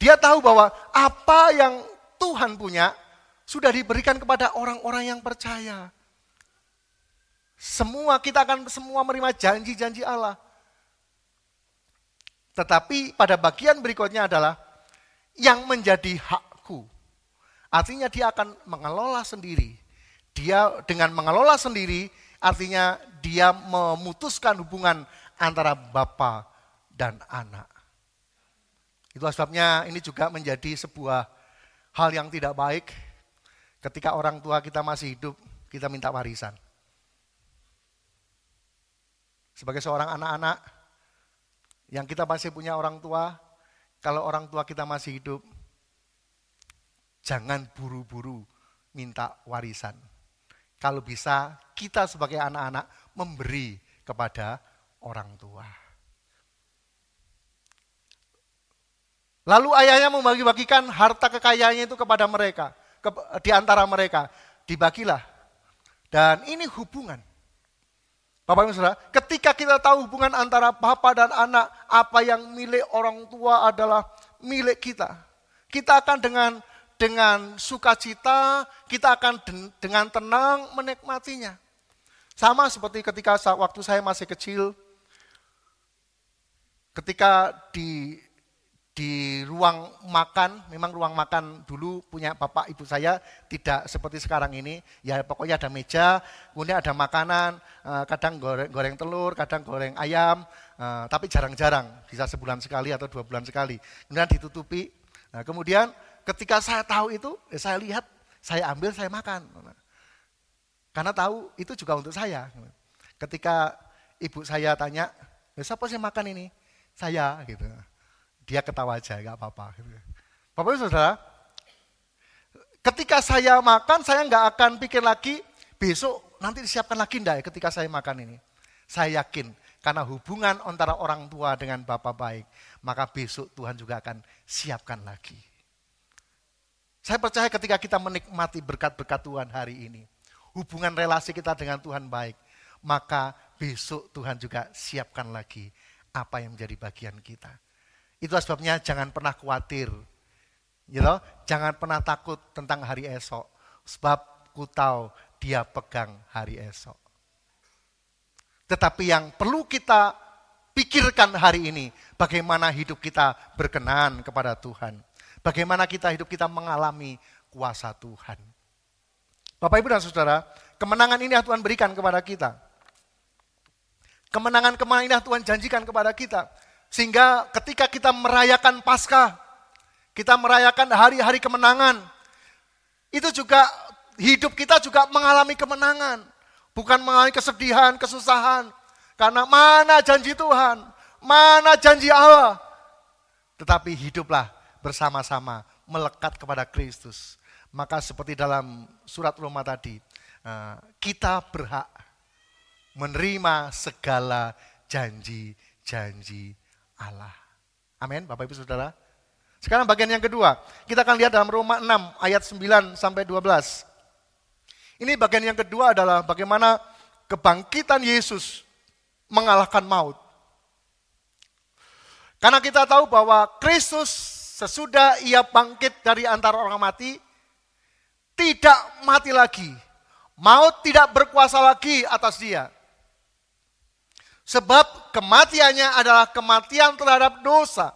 Dia tahu bahwa apa yang Tuhan punya sudah diberikan kepada orang-orang yang percaya. Kita akan semua menerima janji-janji Allah. Tetapi pada bagian berikutnya adalah yang menjadi hakku. Artinya dia akan mengelola sendiri. Dia dengan mengelola sendiri artinya dia memutuskan hubungan antara bapa dan anak. Itu sebabnya ini juga menjadi sebuah hal yang tidak baik ketika orang tua kita masih hidup, kita minta warisan. Sebagai seorang anak-anak yang kita masih punya orang tua, kalau orang tua kita masih hidup, jangan buru-buru minta warisan. Kalau bisa, kita sebagai anak-anak memberi kepada orang tua. Lalu ayahnya membagi-bagikan harta kekayaannya itu kepada mereka, di antara mereka. Dibagilah. Dan ini hubungan. Bapak Ibu Saudara, ketika kita tahu hubungan antara bapa dan anak, apa yang milik orang tua adalah milik kita. Kita akan dengan sukacita, kita akan dengan tenang menikmatinya. Sama seperti ketika waktu saya masih kecil, ketika di ruang makan, memang ruang makan dulu punya bapak ibu saya tidak seperti sekarang ini, ya pokoknya ada meja, kemudian ada makanan, kadang goreng telur, kadang goreng ayam, tapi jarang-jarang, bisa sebulan sekali atau 2 bulan sekali, kemudian ditutupi. Nah, kemudian ketika saya tahu itu, saya lihat, saya ambil, saya makan, karena tahu itu juga untuk saya. Ketika ibu saya tanya, siapa sih makan ini? Saya, gitu. Dia ketawa aja, gak apa-apa. Bapak Ibu Saudara, ketika saya makan, saya nggak akan pikir lagi, besok nanti disiapkan lagi enggak ya ketika saya makan ini. Saya yakin, karena hubungan antara orang tua dengan Bapa baik, maka besok Tuhan juga akan siapkan lagi. Saya percaya ketika kita menikmati berkat-berkat Tuhan hari ini, hubungan relasi kita dengan Tuhan baik, maka besok Tuhan juga siapkan lagi apa yang menjadi bagian kita. Itu sebabnya jangan pernah khawatir, jangan pernah takut tentang hari esok, sebab ku tahu dia pegang hari esok. Tetapi yang perlu kita pikirkan hari ini, bagaimana hidup kita berkenan kepada Tuhan, bagaimana hidup kita mengalami kuasa Tuhan. Bapak Ibu dan Saudara, kemenangan ini Tuhan berikan kepada kita. Kemenangan-kemenangan ini Tuhan janjikan kepada kita. Sehingga ketika kita merayakan Paskah, kita merayakan hari-hari kemenangan, itu juga hidup kita juga mengalami kemenangan. Bukan mengalami kesedihan, kesusahan. Karena mana janji Tuhan, mana janji Allah. Tetapi hiduplah bersama-sama, melekat kepada Kristus. Maka seperti dalam surat Roma tadi, kita berhak menerima segala janji-janji Allah. Amin, Bapak Ibu Saudara. Sekarang bagian yang kedua, kita akan lihat dalam Roma 6 ayat 9 sampai 12. Ini bagian yang kedua adalah bagaimana kebangkitan Yesus mengalahkan maut. Karena kita tahu bahwa Kristus sesudah ia bangkit dari antara orang mati, tidak mati lagi. Maut tidak berkuasa lagi atas dia. Sebab kematiannya adalah kematian terhadap dosa.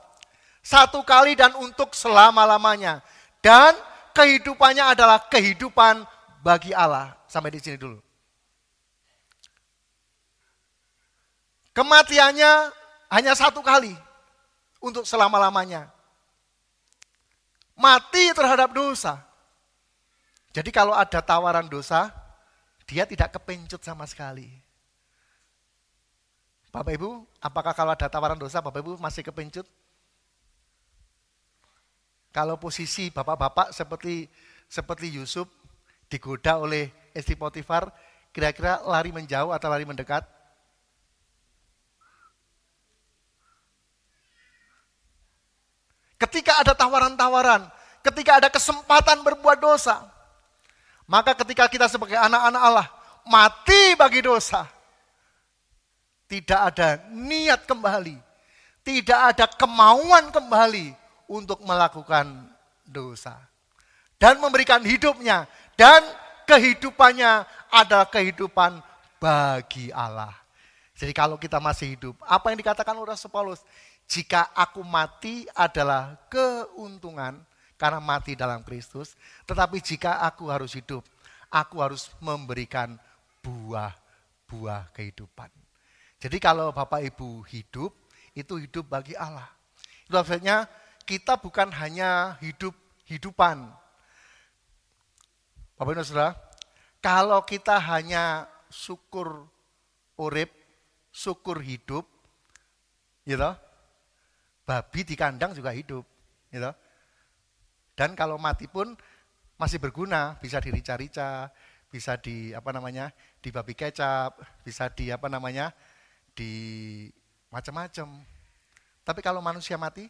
Satu kali dan untuk selama-lamanya. Dan kehidupannya adalah kehidupan bagi Allah. Sampai di sini dulu. Kematiannya hanya satu kali. Untuk selama-lamanya. Mati terhadap dosa. Jadi kalau ada tawaran dosa, dia tidak kepencut sama sekali. Bapak Ibu, apakah kalau ada tawaran dosa, Bapak Ibu masih kepencut? Kalau posisi bapak-bapak seperti Yusuf digoda oleh istri Potifar, kira-kira lari menjauh atau lari mendekat? Ketika ada tawaran-tawaran, ketika ada kesempatan berbuat dosa, maka ketika kita sebagai anak-anak Allah mati bagi dosa, tidak ada niat kembali, tidak ada kemauan kembali untuk melakukan dosa. Dan memberikan hidupnya, dan kehidupannya adalah kehidupan bagi Allah. Jadi kalau kita masih hidup, apa yang dikatakan oleh Rasul Paulus? Jika aku mati adalah keuntungan, karena mati dalam Kristus. Tetapi jika aku harus hidup, aku harus memberikan buah-buah kehidupan. Jadi kalau Bapak Ibu hidup, itu hidup bagi Allah. Itu maksudnya kita bukan hanya hidup-hidupan. Bapak Ibu Saudara, kalau kita hanya syukur urip, syukur hidup, gitu, babi di kandang juga hidup, gitu. Dan kalau mati pun masih berguna, bisa dirica-rica, bisa di babi kecap, bisa di macam-macam. Tapi kalau manusia mati,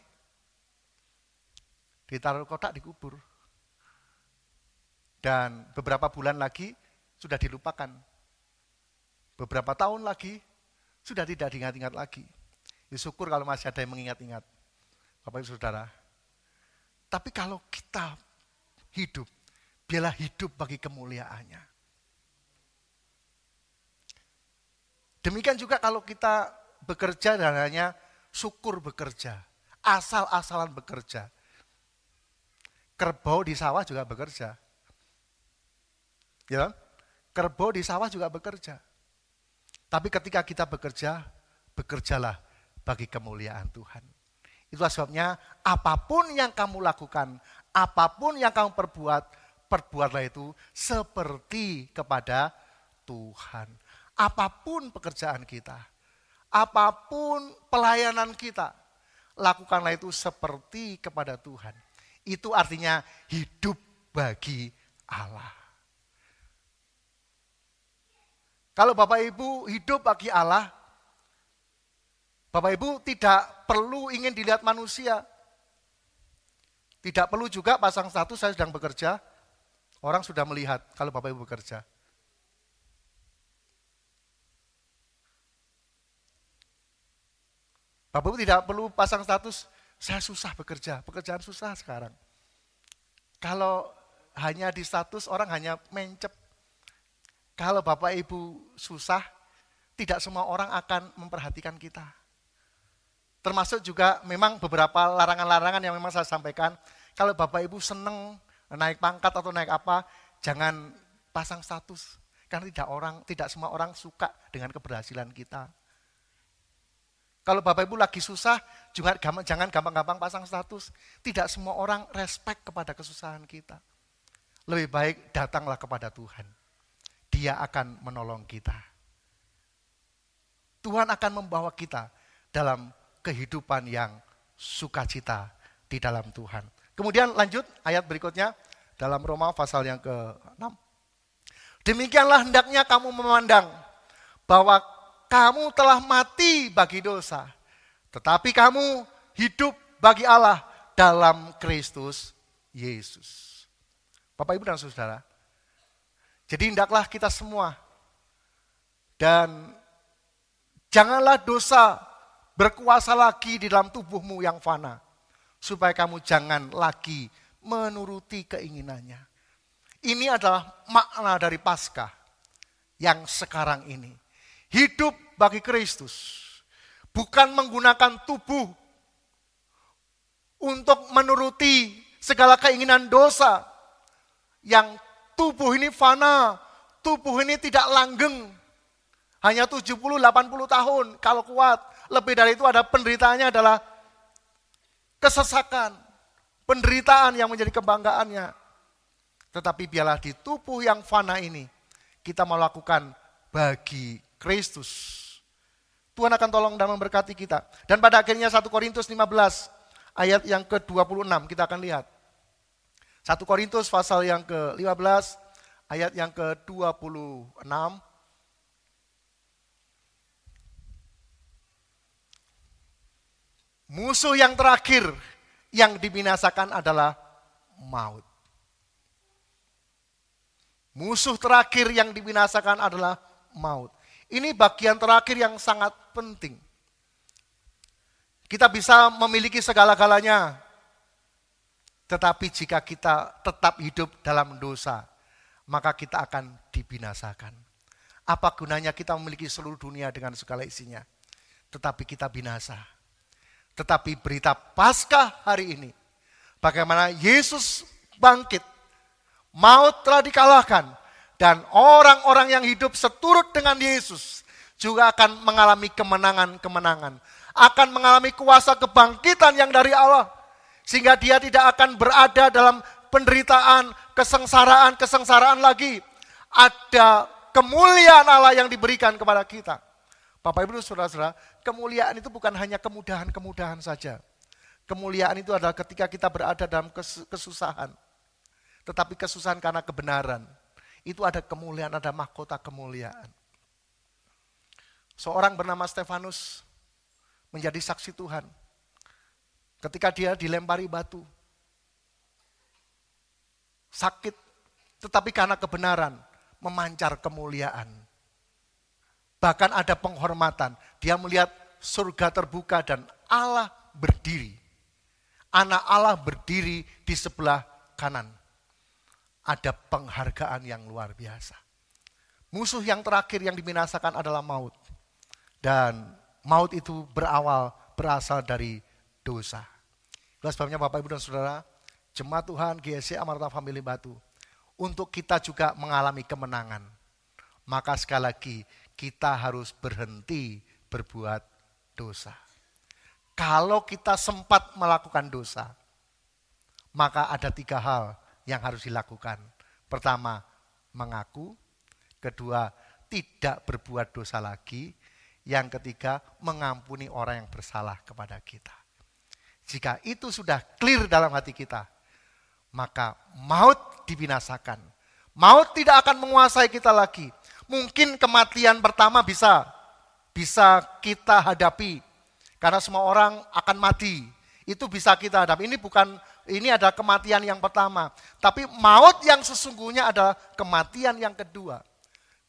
ditaruh kotak dikubur. Dan beberapa bulan lagi sudah dilupakan. Beberapa tahun lagi sudah tidak diingat-ingat lagi. Ya, syukur kalau masih ada yang mengingat-ingat. Bapak Ibu Saudara. Tapi kalau kita hidup, biarlah hidup bagi kemuliaannya. Demikian juga kalau kita bekerja dan hanya syukur bekerja, asal-asalan bekerja. Kerbau di sawah juga bekerja. Ya, kerbau di sawah juga bekerja. Tapi ketika kita bekerja, bekerjalah bagi kemuliaan Tuhan. Itulah sebabnya apapun yang kamu lakukan, apapun yang kamu perbuat, perbuatlah itu seperti kepada Tuhan. Apapun pekerjaan kita, apapun pelayanan kita, lakukanlah itu seperti kepada Tuhan. Itu artinya hidup bagi Allah. Kalau Bapak Ibu hidup bagi Allah, Bapak Ibu tidak perlu ingin dilihat manusia. Tidak perlu juga pasang status saya sedang bekerja, orang sudah melihat kalau Bapak Ibu bekerja. Bapak Ibu tidak perlu pasang status, saya susah bekerja, pekerjaan susah sekarang. Kalau hanya di status orang hanya mencep. Kalau Bapak Ibu susah, tidak semua orang akan memperhatikan kita. Termasuk juga memang beberapa larangan-larangan yang memang saya sampaikan. Kalau Bapak Ibu seneng naik pangkat atau naik apa, jangan pasang status. Karena tidak semua orang suka dengan keberhasilan kita. Kalau Bapak Ibu lagi susah, juga jangan gampang-gampang pasang status. Tidak semua orang respect kepada kesusahan kita. Lebih baik datanglah kepada Tuhan. Dia akan menolong kita. Tuhan akan membawa kita dalam kehidupan yang sukacita di dalam Tuhan. Kemudian lanjut ayat berikutnya dalam Roma pasal yang ke-6. Demikianlah hendaknya kamu memandang bahwa kamu telah mati bagi dosa, tetapi kamu hidup bagi Allah dalam Kristus Yesus. Bapak Ibu dan Saudara, jadi hendaklah kita semua dan janganlah dosa berkuasa lagi di dalam tubuhmu yang fana, supaya kamu jangan lagi menuruti keinginannya. Ini adalah makna dari Paskah yang sekarang ini. Hidup bagi Kristus, bukan menggunakan tubuh untuk menuruti segala keinginan dosa. Yang tubuh ini fana, tubuh ini tidak langgeng. Hanya 70-80 tahun kalau kuat. Lebih dari itu ada penderitaannya adalah kesesakan. Penderitaan yang menjadi kebanggaannya. Tetapi biarlah di tubuh yang fana ini, kita mau lakukan bagi Kristus. Tuhan akan tolong dan memberkati kita. Dan pada akhirnya 1 Korintus 15 ayat yang ke-26 kita akan lihat. 1 Korintus pasal yang ke-15 ayat yang ke-26. Musuh yang terakhir yang dibinasakan adalah maut. Musuh terakhir yang dibinasakan adalah maut. Ini bagian terakhir yang sangat penting. Kita bisa memiliki segala-galanya, tetapi jika kita tetap hidup dalam dosa, maka kita akan dibinasakan. Apa gunanya kita memiliki seluruh dunia dengan segala isinya, tetapi kita binasa. Tetapi berita Paskah hari ini, bagaimana Yesus bangkit, maut telah dikalahkan, dan orang-orang yang hidup seturut dengan Yesus juga akan mengalami kemenangan-kemenangan. Akan mengalami kuasa kebangkitan yang dari Allah. Sehingga dia tidak akan berada dalam penderitaan, kesengsaraan lagi. Ada kemuliaan Allah yang diberikan kepada kita. Bapak Ibu Saudara-saudara, kemuliaan itu bukan hanya kemudahan-kemudahan saja. Kemuliaan itu adalah ketika kita berada dalam kesusahan. Tetapi kesusahan karena kebenaran. Itu ada kemuliaan, ada mahkota kemuliaan. Seorang bernama Stefanus menjadi saksi Tuhan. Ketika dia dilempari batu. Sakit, tetapi karena kebenaran memancar kemuliaan. Bahkan ada penghormatan. Dia melihat surga terbuka dan Allah berdiri. Anak Allah berdiri di sebelah kanan. Ada penghargaan yang luar biasa. Musuh yang terakhir yang dibinasakan adalah maut. Dan maut itu berasal dari dosa. Itulah sebabnya Bapak Ibu dan Saudara, Jemaat Tuhan GSC Amarta Family Batu, untuk kita juga mengalami kemenangan. Maka sekali lagi kita harus berhenti berbuat dosa. Kalau kita sempat melakukan dosa, maka ada 3 hal yang harus dilakukan. Pertama, mengaku. Kedua, tidak berbuat dosa lagi. Yang ketiga, mengampuni orang yang bersalah kepada kita. Jika itu sudah clear dalam hati kita, maka maut dibinasakan. Maut tidak akan menguasai kita lagi. Mungkin kematian pertama bisa kita hadapi. Karena semua orang akan mati. Itu bisa kita hadapi. Ini adalah kematian yang pertama. Tapi maut yang sesungguhnya adalah kematian yang kedua.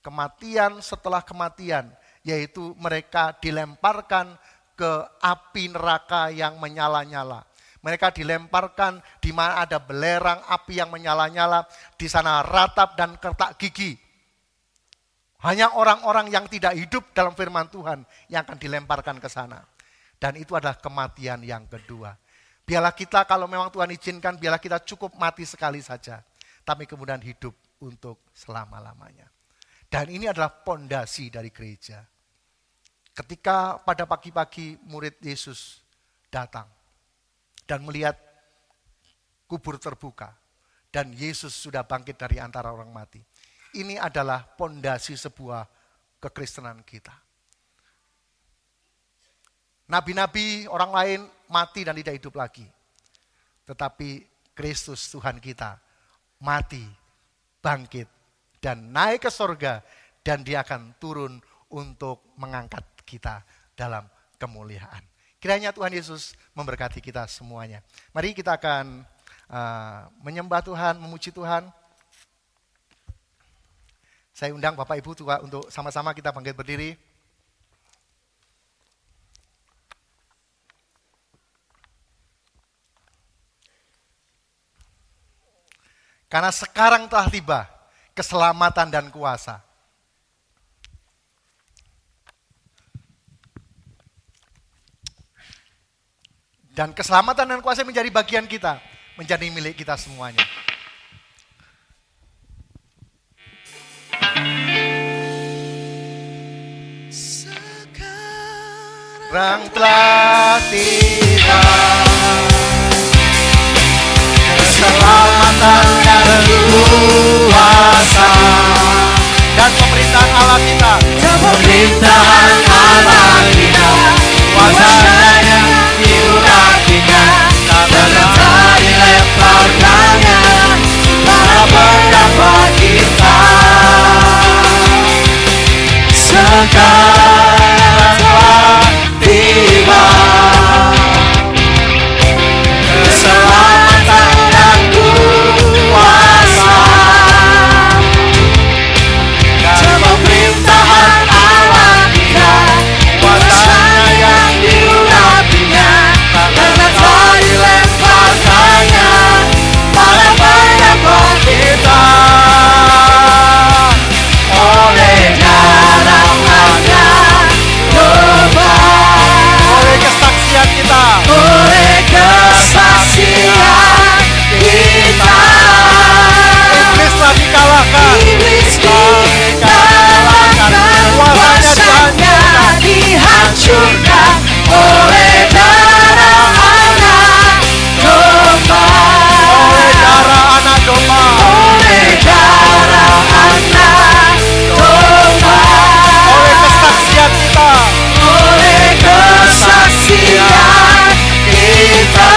Kematian setelah kematian, yaitu mereka dilemparkan ke api neraka yang menyala-nyala. Mereka dilemparkan di mana ada belerang api yang menyala-nyala. Di sana ratap dan kertak gigi. Hanya orang-orang yang tidak hidup dalam firman Tuhan yang akan dilemparkan ke sana. Dan itu adalah kematian yang kedua. Biarlah kita, kalau memang Tuhan izinkan, biarlah kita cukup mati sekali saja. Tapi kemudian hidup untuk selama-lamanya. Dan ini adalah pondasi dari gereja. Ketika pada pagi-pagi murid Yesus datang dan melihat kubur terbuka. Dan Yesus sudah bangkit dari antara orang mati. Ini adalah pondasi sebuah kekristenan kita. Nabi-nabi orang lain mati dan tidak hidup lagi. Tetapi Kristus Tuhan kita mati, bangkit, dan naik ke sorga. Dan dia akan turun untuk mengangkat kita dalam kemuliaan. Kiranya Tuhan Yesus memberkati kita semuanya. Mari kita akan menyembah Tuhan, memuji Tuhan. Saya undang Bapak Ibu juga untuk sama-sama kita bangkit berdiri. Karena sekarang telah tiba keselamatan dan kuasa. Dan keselamatan dan kuasa menjadi bagian kita, menjadi milik kita semuanya. Sekarang telah tiba keselamatan dan kuasa. dan pemerintahan Allah kita. Dan pemerintahan Allah kita, kuasanya yang diurapinya, ternyata dilemparkannya para pendapat kita. Sekarang telah tiba keselamatan dan kuasa, dan pemerintahan Allah kita, kuasanya yang diurapinya, karena telah dilemparkannya pada pendapat kita. Oleh darah anak domba, Oleh kesaksian kita, oleh kesaksian kita, iblis telah dikalahkan. iblis dikalahkan, kuasanya dihancurkan oleh darah anak domba, Oleh darah anak domba, oleh darah anak domba, oleh kesaksian kita, oleh kesaksian kita,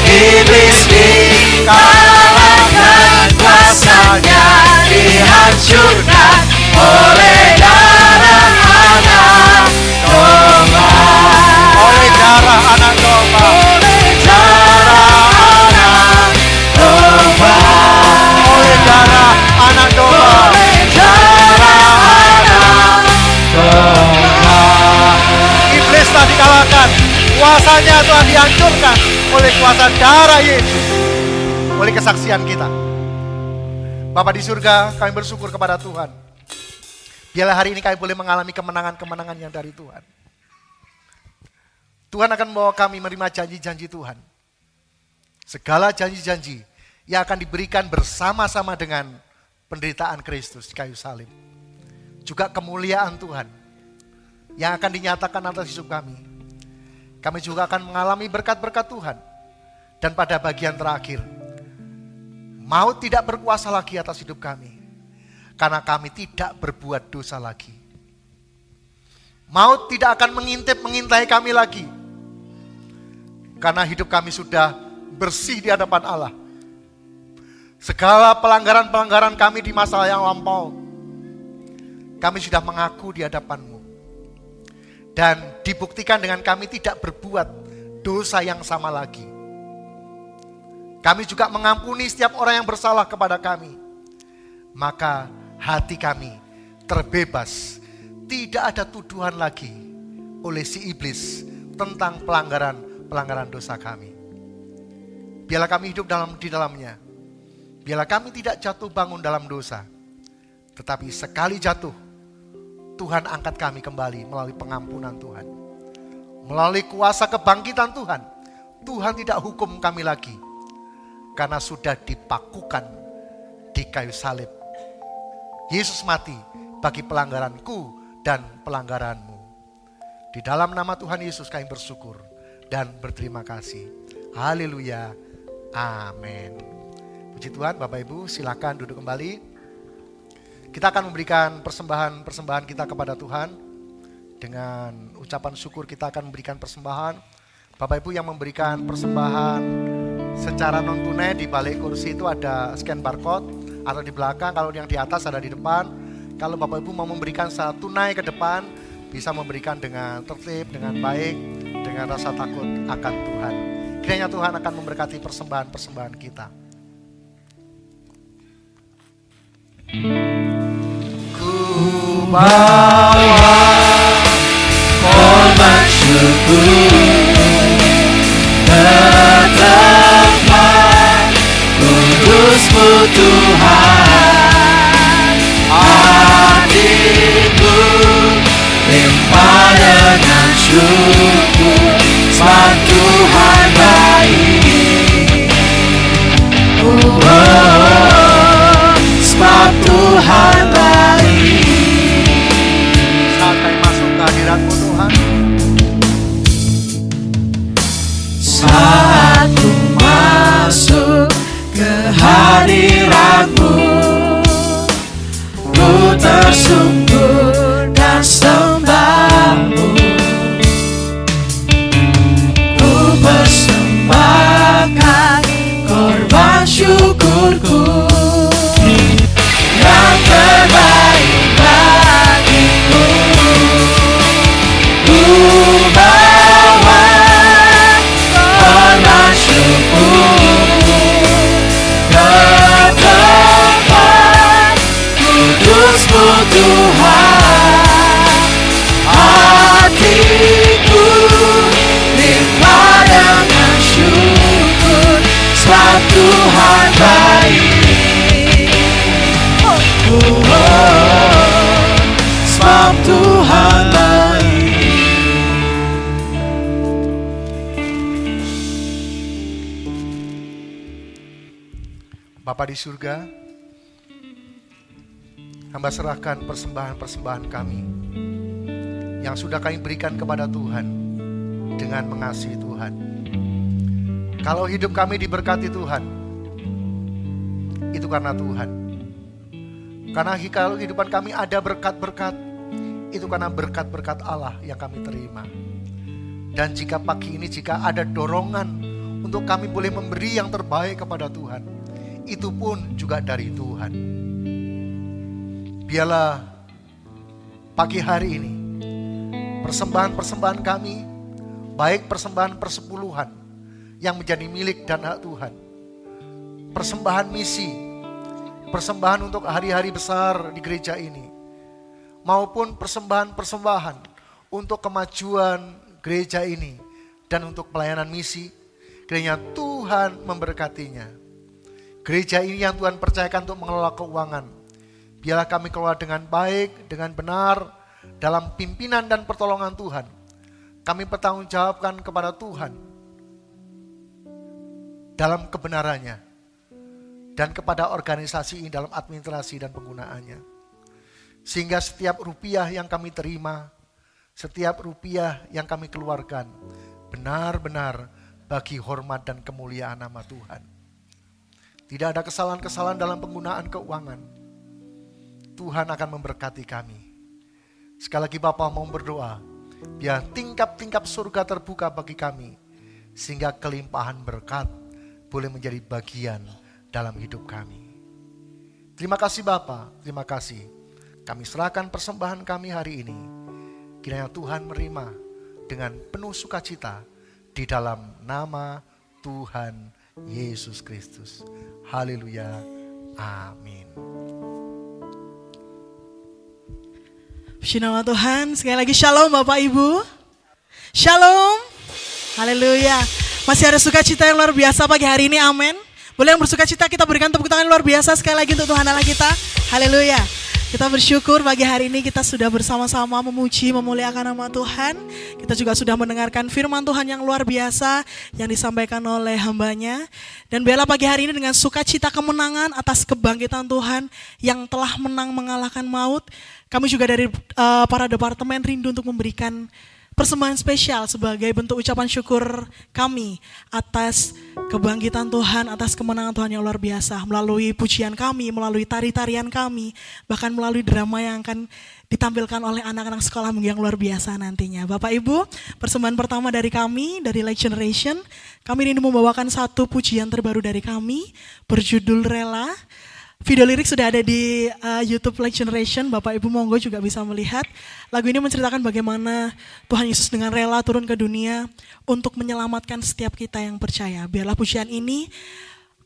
iblis dikalahkan, kuasanya dihancurkan oleh darah anak domba, oleh darah anak domba, oleh darah anak domba, oleh darah anak domba. oleh darah anak domba. Iblis telah dikalahkan, kuasanya telah dihancurkan oleh kuasa darah Yesus, oleh kesaksian kita. Bapa di surga, kami bersyukur kepada Tuhan. Biarlah hari ini kami boleh mengalami kemenangan-kemenangan yang dari Tuhan. Tuhan akan membawa kami menerima janji-janji Tuhan. Segala janji-janji yang akan diberikan bersama-sama dengan penderitaan Kristus di kayu salib. Juga kemuliaan Tuhan yang akan dinyatakan atas hidup kami. Kami juga akan mengalami berkat-berkat Tuhan. Dan pada bagian terakhir, maut tidak berkuasa lagi atas hidup kami. Karena kami tidak berbuat dosa lagi. Maut tidak akan mengintai kami lagi. Karena hidup kami sudah bersih di hadapan Allah. Segala pelanggaran-pelanggaran kami di masa yang lampau, kami sudah mengaku di hadapan-Mu. Dan dibuktikan dengan kami tidak berbuat dosa yang sama lagi. Kami juga mengampuni setiap orang yang bersalah kepada kami. Maka hati kami terbebas. Tidak ada tuduhan lagi oleh si iblis tentang pelanggaran dosa kami. Biarlah kami hidup di dalamnya. Biarlah kami tidak jatuh bangun dalam dosa. Tetapi sekali jatuh, Tuhan angkat kami kembali melalui pengampunan Tuhan. Melalui kuasa kebangkitan Tuhan. Tuhan tidak hukum kami lagi. Karena sudah dipakukan di kayu salib. Yesus mati bagi pelanggaranku dan pelanggaranmu. Di dalam nama Tuhan Yesus kami bersyukur dan berterima kasih. Haleluya. Amin. Puji Tuhan, Bapak Ibu silakan duduk kembali. Kita akan memberikan persembahan kita kepada Tuhan. Dengan ucapan syukur kita akan memberikan persembahan. Bapak Ibu yang memberikan persembahan secara non tunai di balik kursi itu ada scan barcode atau di belakang, kalau yang di atas ada di depan. Kalau Bapak Ibu mau memberikan secara tunai ke depan, bisa memberikan dengan tertib, dengan baik, dengan rasa takut akan Tuhan. Kiranya Tuhan akan memberkati persembahan-persembahan kita. Ku bawa Korban syukur tetaplah kudus-Mu Tuhan, hatiku limpah dengan syukur, sebab Tuhan baik. Sebab Tuhan baik. Saat kami masuk ke hadirat-Mu Tuhan, saat ku masuk ke hadirat-Mu, bersyukur dan sembahmu. Ku persembahkan korban syukurku yang terbaik bagimu. Ku bawa korban syukurku ke tempat kudus-Mu Tuhan. Hatiku limpah dengan syukur, sebab Tuhan baik. Sebab Tuhan baik. Bapa di surga, hamba serahkan persembahan-persembahan kami yang sudah kami berikan kepada Tuhan dengan mengasihi Tuhan. Kalau hidup kami diberkati Tuhan, itu karena Tuhan. Karena kalau kehidupan kami ada berkat-berkat, itu karena berkat-berkat Allah yang kami terima. Dan jika pagi ini, jika ada dorongan untuk kami boleh memberi yang terbaik kepada Tuhan, itu pun juga dari Tuhan. Biarlah pagi hari ini persembahan-persembahan kami, baik persembahan persepuluhan yang menjadi milik dan hak Tuhan, persembahan misi, persembahan untuk hari-hari besar di gereja ini, maupun persembahan-persembahan untuk kemajuan gereja ini dan untuk pelayanan misi, kiranya Tuhan memberkatinya. Gereja ini yang Tuhan percayakan untuk mengelola keuangan, biarlah kami kelola dengan baik, dengan benar, dalam pimpinan dan pertolongan Tuhan. Kami bertanggungjawabkan kepada Tuhan dalam kebenarannya dan kepada organisasi ini dalam administrasi dan penggunaannya. Sehingga setiap rupiah yang kami terima, setiap rupiah yang kami keluarkan benar-benar bagi hormat dan kemuliaan nama Tuhan. Tidak ada kesalahan-kesalahan dalam penggunaan keuangan. Tuhan akan memberkati kami. Sekali lagi Bapa mau berdoa, biar tingkap-tingkap surga terbuka bagi kami, sehingga kelimpahan berkat boleh menjadi bagian dalam hidup kami. Terima kasih Bapa, terima kasih. Kami serahkan persembahan kami hari ini. Kiranya Tuhan menerima dengan penuh sukacita di dalam nama Tuhan Yesus Kristus. Haleluya. Amin. Puji nama Tuhan. Sekali lagi shalom Bapak Ibu. Shalom. Haleluya. Masih ada sukacita yang luar biasa pagi hari ini. Amin. Boleh yang bersukacita kita berikan tepuk tangan luar biasa sekali lagi untuk Tuhan Allah kita. Haleluya. Kita bersyukur pagi hari ini kita sudah bersama-sama memuji, memuliakan nama Tuhan. Kita juga sudah mendengarkan firman Tuhan yang luar biasa yang disampaikan oleh hambanya. Dan biarlah pagi hari ini dengan sukacita kemenangan atas kebangkitan Tuhan yang telah menang mengalahkan maut. Kami juga dari para departemen rindu untuk memberikan persembahan spesial sebagai bentuk ucapan syukur kami atas kebangkitan Tuhan, atas kemenangan Tuhan yang luar biasa. Melalui pujian kami, melalui tari-tarian kami, bahkan melalui drama yang akan ditampilkan oleh anak-anak sekolah minggu yang luar biasa nantinya. Bapak Ibu, persembahan pertama dari kami, dari Light Generation, kami rindu membawakan satu pujian terbaru dari kami, berjudul Rela. Video lirik sudah ada di YouTube Light Generation, Bapak Ibu monggo juga bisa melihat. Lagu ini menceritakan bagaimana Tuhan Yesus dengan rela turun ke dunia untuk menyelamatkan setiap kita yang percaya. Biarlah pujian ini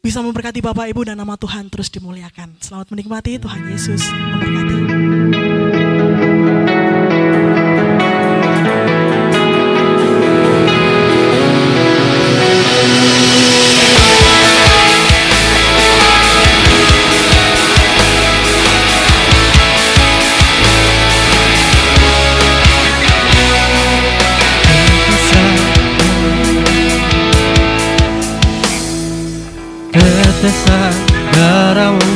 bisa memberkati Bapak Ibu dan nama Tuhan terus dimuliakan. Selamat menikmati, Tuhan Yesus memberkati. Tetesan darahmu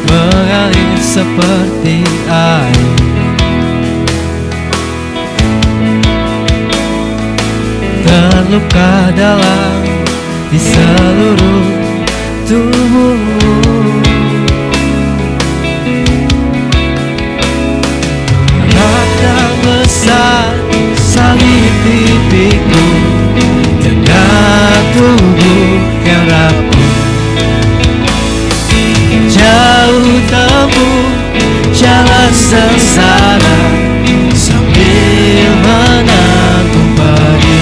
mengalir seperti air, terluka dalam di seluruh tubuhmu. pipiku dengan tubuh yang rapuh. Jauh tempuh jalan sengsara sambil menanggung pagi.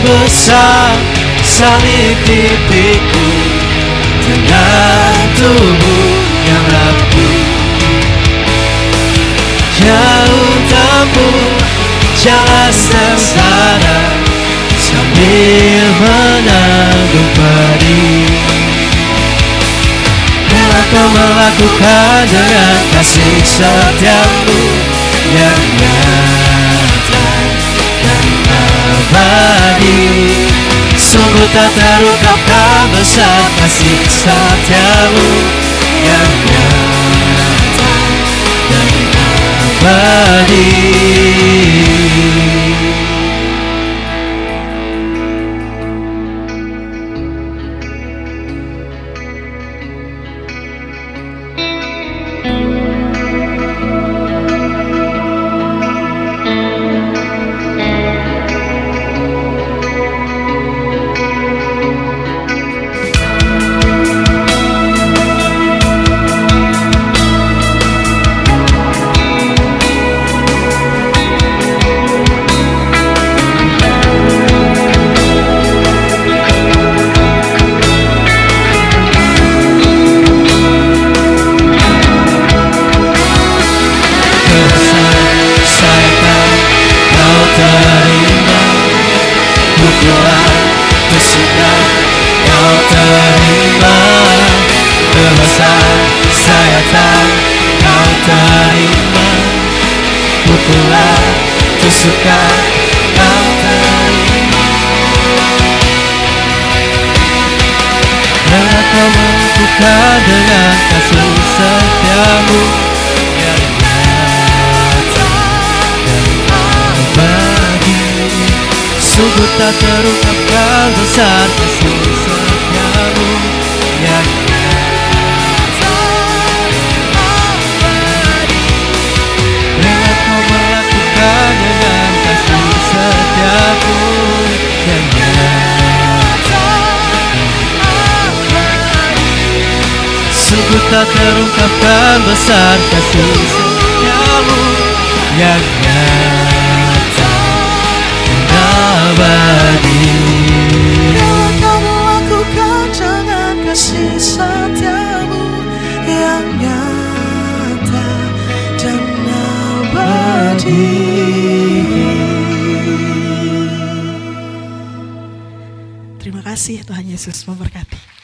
Besar salib pipiku dengan tubuh yang rapuh. Jauh tempuh jalan sengsara sambil menanggung pedih. Rela kau melakukan dengan kasih setiamu yang nyata dan abadi. Sungguh tak terungkapkan besar kasih setiamu yang nyata dan abadi. Dengan kasih setiamu yang nyata dan abadi. Sungguh tak terungkapkan besar kasih setiamu yang nyata dan abadi. Rela kau melakukan dengan kasih setiamu yang nyata dan abadi. Sungguh tak terungkapkan besar kasih setiamu yang nyata dan abadi. Rela kau melakukan dengan kasih setiamu yang nyata dan abadi. Terima kasih, Tuhan Yesus memberkati.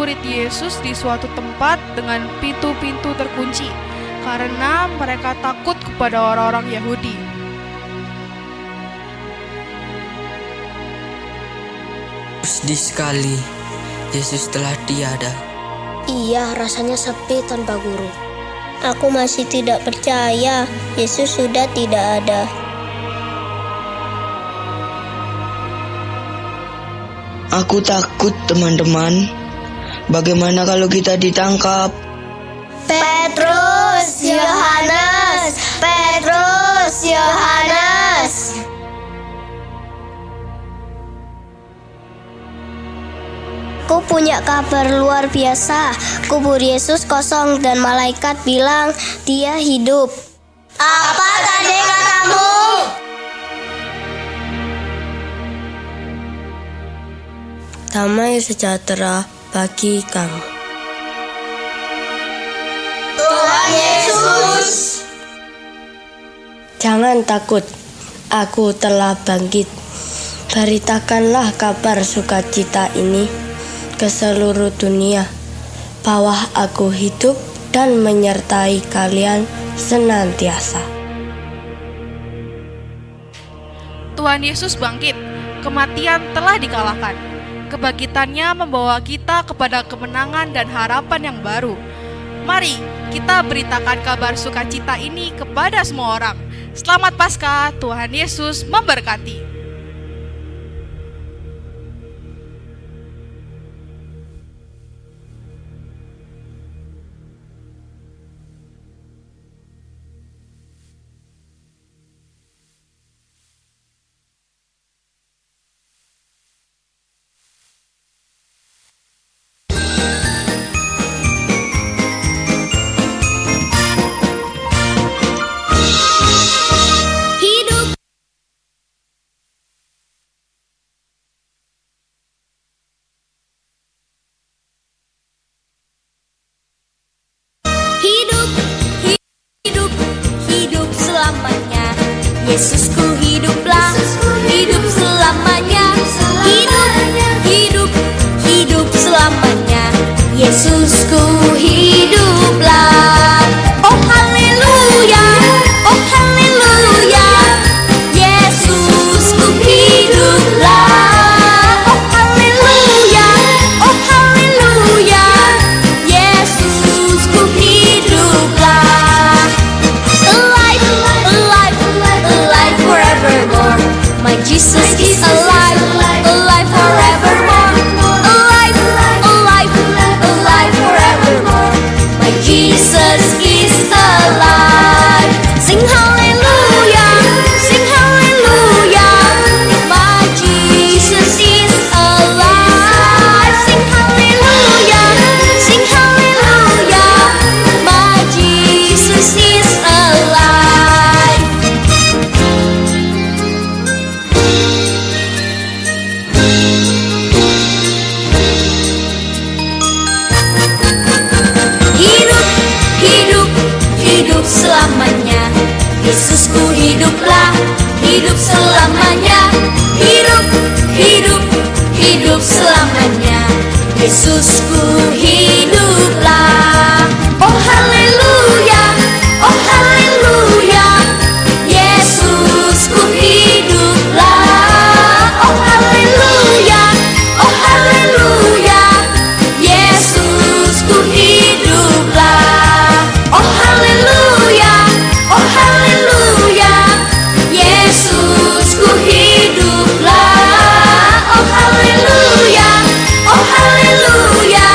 murid Yesus di suatu tempat dengan pintu-pintu terkunci karena mereka takut kepada orang-orang Yahudi. Sedih sekali, Yesus telah tiada. Iya, rasanya sepi tanpa guru. Aku masih tidak percaya Yesus sudah tidak ada. Aku takut, teman-teman. Bagaimana kalau kita ditangkap? Petrus, Yohanes, Petrus, Yohanes. Aku punya kabar luar biasa. Kubur Yesus kosong dan malaikat bilang dia hidup. Apa tadi katamu? Damai sejahtera bagi kamu. Tuhan Yesus. Jangan takut, aku telah bangkit. Beritakanlah kabar sukacita ini ke seluruh dunia, bahwa aku hidup dan menyertai kalian senantiasa. Tuhan Yesus bangkit, kematian telah dikalahkan. Kebangkitannya membawa kita kepada kemenangan dan harapan yang baru. Mari kita beritakan kabar sukacita ini kepada semua orang. Selamat Paskah, Tuhan Yesus memberkati. Yesusku hiduplah, hidup selamanya. Hidup, hidup, hidup selamanya. Yesusku hiduplah. Oh haleluya, oh haleluya. Yesusku hiduplah. Oh haleluya, oh haleluya. Yesusku hiduplah. Alive, alive, alive forevermore. My Jesus is alive, alive forevermore. Alive, alive, alive forevermore. My Jesus is alive. Sing hallelujah, sing hallelujah. My Jesus is alive. Sing hallelujah, sing hallelujah. My Jesus is alive. Hidup, hidup, hidup selamanya. Yesusku hiduplah, hidup selamanya. Hidup, hidup, hidup selamanya. Yesusku hiduplah. Oh haleluya, oh haleluya. Yesusku hiduplah. Oh haleluya, oh haleluya. Yesusku hiduplah. Oh haleluya, oh haleluya. Yesusku hiduplah. Oh haleluya, oh haleluya.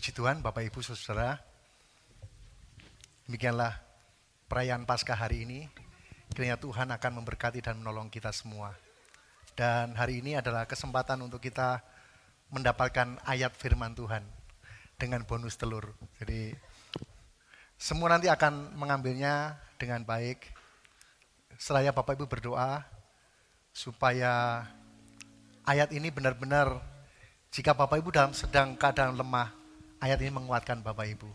Puji Tuhan, Bapak Ibu Saudara. Demikianlah perayaan Paskah hari ini. Kiranya Tuhan akan memberkati dan menolong kita semua. Dan hari ini adalah kesempatan untuk kita mendapatkan ayat firman Tuhan dengan bonus telur. Jadi semua nanti akan mengambilnya dengan baik. Seraya Bapak Ibu berdoa supaya ayat ini benar-benar, jika Bapak Ibu sedang keadaan lemah, ayat ini menguatkan Bapak Ibu.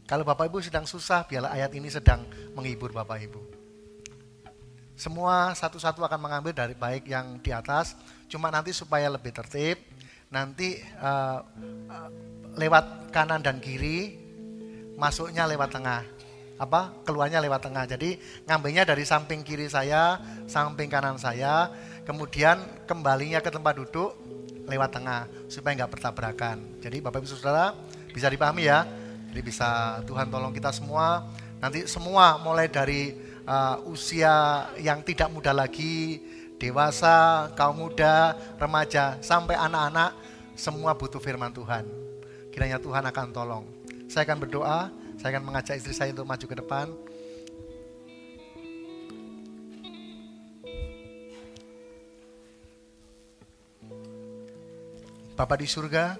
Kalau Bapak Ibu sedang susah, biarlah ayat ini sedang menghibur Bapak Ibu. Semua satu-satu akan mengambil dari baik yang di atas, cuma nanti supaya lebih tertib, nanti lewat kanan dan kiri, masuknya lewat tengah. Keluarnya lewat tengah. Jadi ngambilnya dari samping kiri saya, samping kanan saya, kemudian kembalinya ke tempat duduk lewat tengah supaya nggak bertabrakan. Jadi Bapak Ibu Saudara bisa dipahami ya. Jadi bisa Tuhan tolong kita semua. Nanti semua mulai dari usia yang tidak muda lagi, dewasa, kaum muda, remaja, sampai anak-anak, semua butuh firman Tuhan. Kiranya Tuhan akan tolong. Saya akan berdoa. Saya akan mengajak istri saya untuk maju ke depan. Bapa di surga,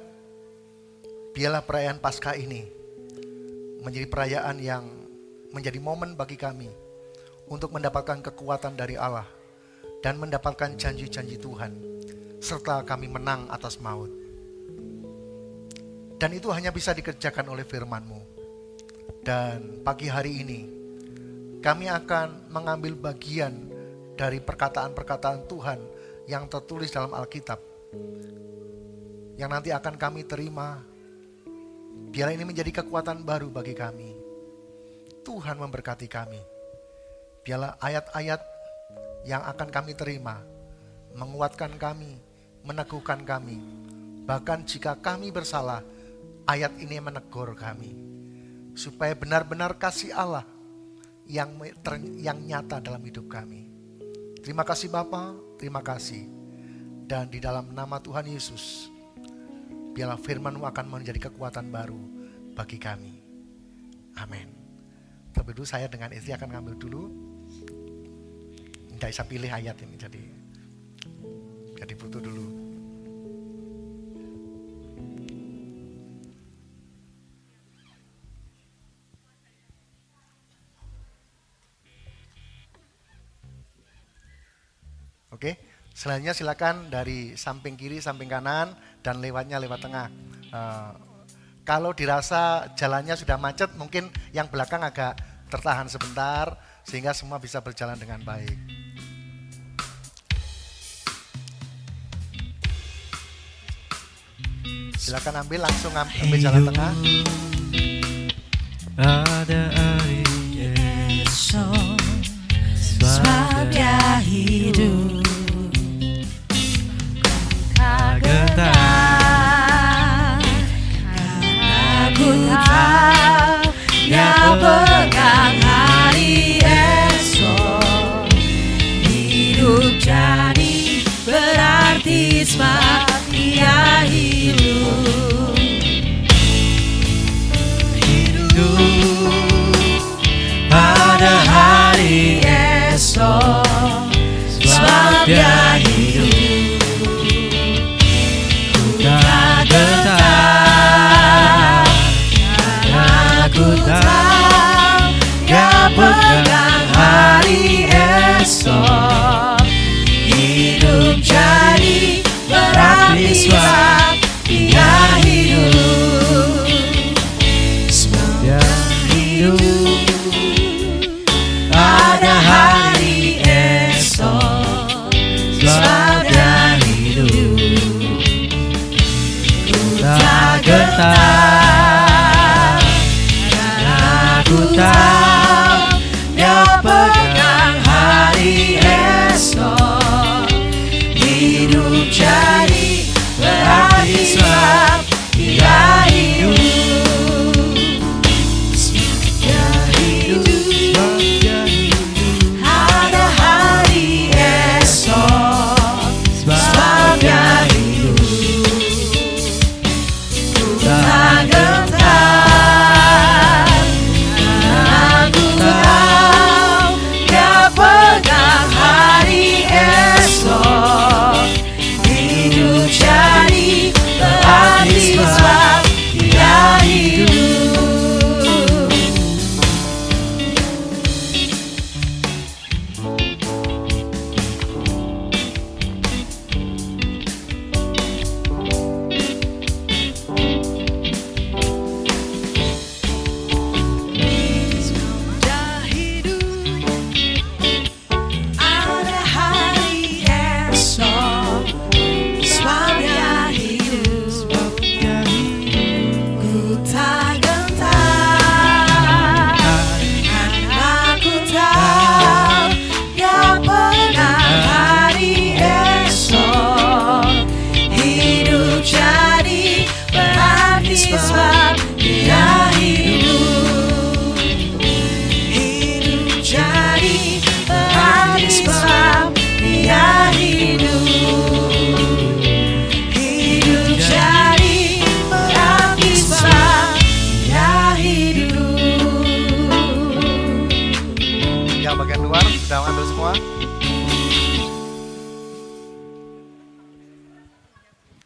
biarlah perayaan Paskah ini menjadi perayaan yang menjadi momen bagi kami untuk mendapatkan kekuatan dari Allah dan mendapatkan janji-janji Tuhan, serta kami menang atas maut. Dan itu hanya bisa dikerjakan oleh firman-Mu. Dan pagi hari ini kami akan mengambil bagian dari perkataan-perkataan Tuhan yang tertulis dalam Alkitab, yang nanti akan kami terima. Biarlah ini menjadi kekuatan baru bagi kami. Tuhan memberkati kami. Biarlah ayat-ayat yang akan kami terima menguatkan kami, meneguhkan kami. Bahkan jika kami bersalah, ayat ini menegur kami. Supaya benar-benar kasih Allah yang nyata dalam hidup kami. Terima kasih Bapa, terima kasih. Dan di dalam nama Tuhan Yesus, biarlah firman-Mu akan menjadi kekuatan baru bagi kami. Amin. Terlebih dulu saya dengan istri akan ngambil dulu. Tidak bisa pilih ayat ini, jadi butuh dulu. Oke, selanjutnya silakan dari samping kiri, samping kanan, dan lewatnya lewat tengah. Kalau dirasa jalannya sudah macet, mungkin yang belakang agak tertahan sebentar, sehingga semua bisa berjalan dengan baik. Silakan langsung ambil jalan tengah. Ada hari esok, sebab dia hidup. Getar, aku tahu dia pegang hari esok. Hidup jadi berarti sebab dia hidup. Pada hari esok, sebab dia hidup. Getar, aku tahu dia pegang hari esok. Hidup jadi berarti sebab dia hidup. Sebab dia hidup. Ada hari esok, sebab dia hidup. Tak getar, aku tahu dia pegang hari esok. Hidup jadi berarti sebab dia hidup. Dia hidup. Ada hari esok, sebab dia hidup.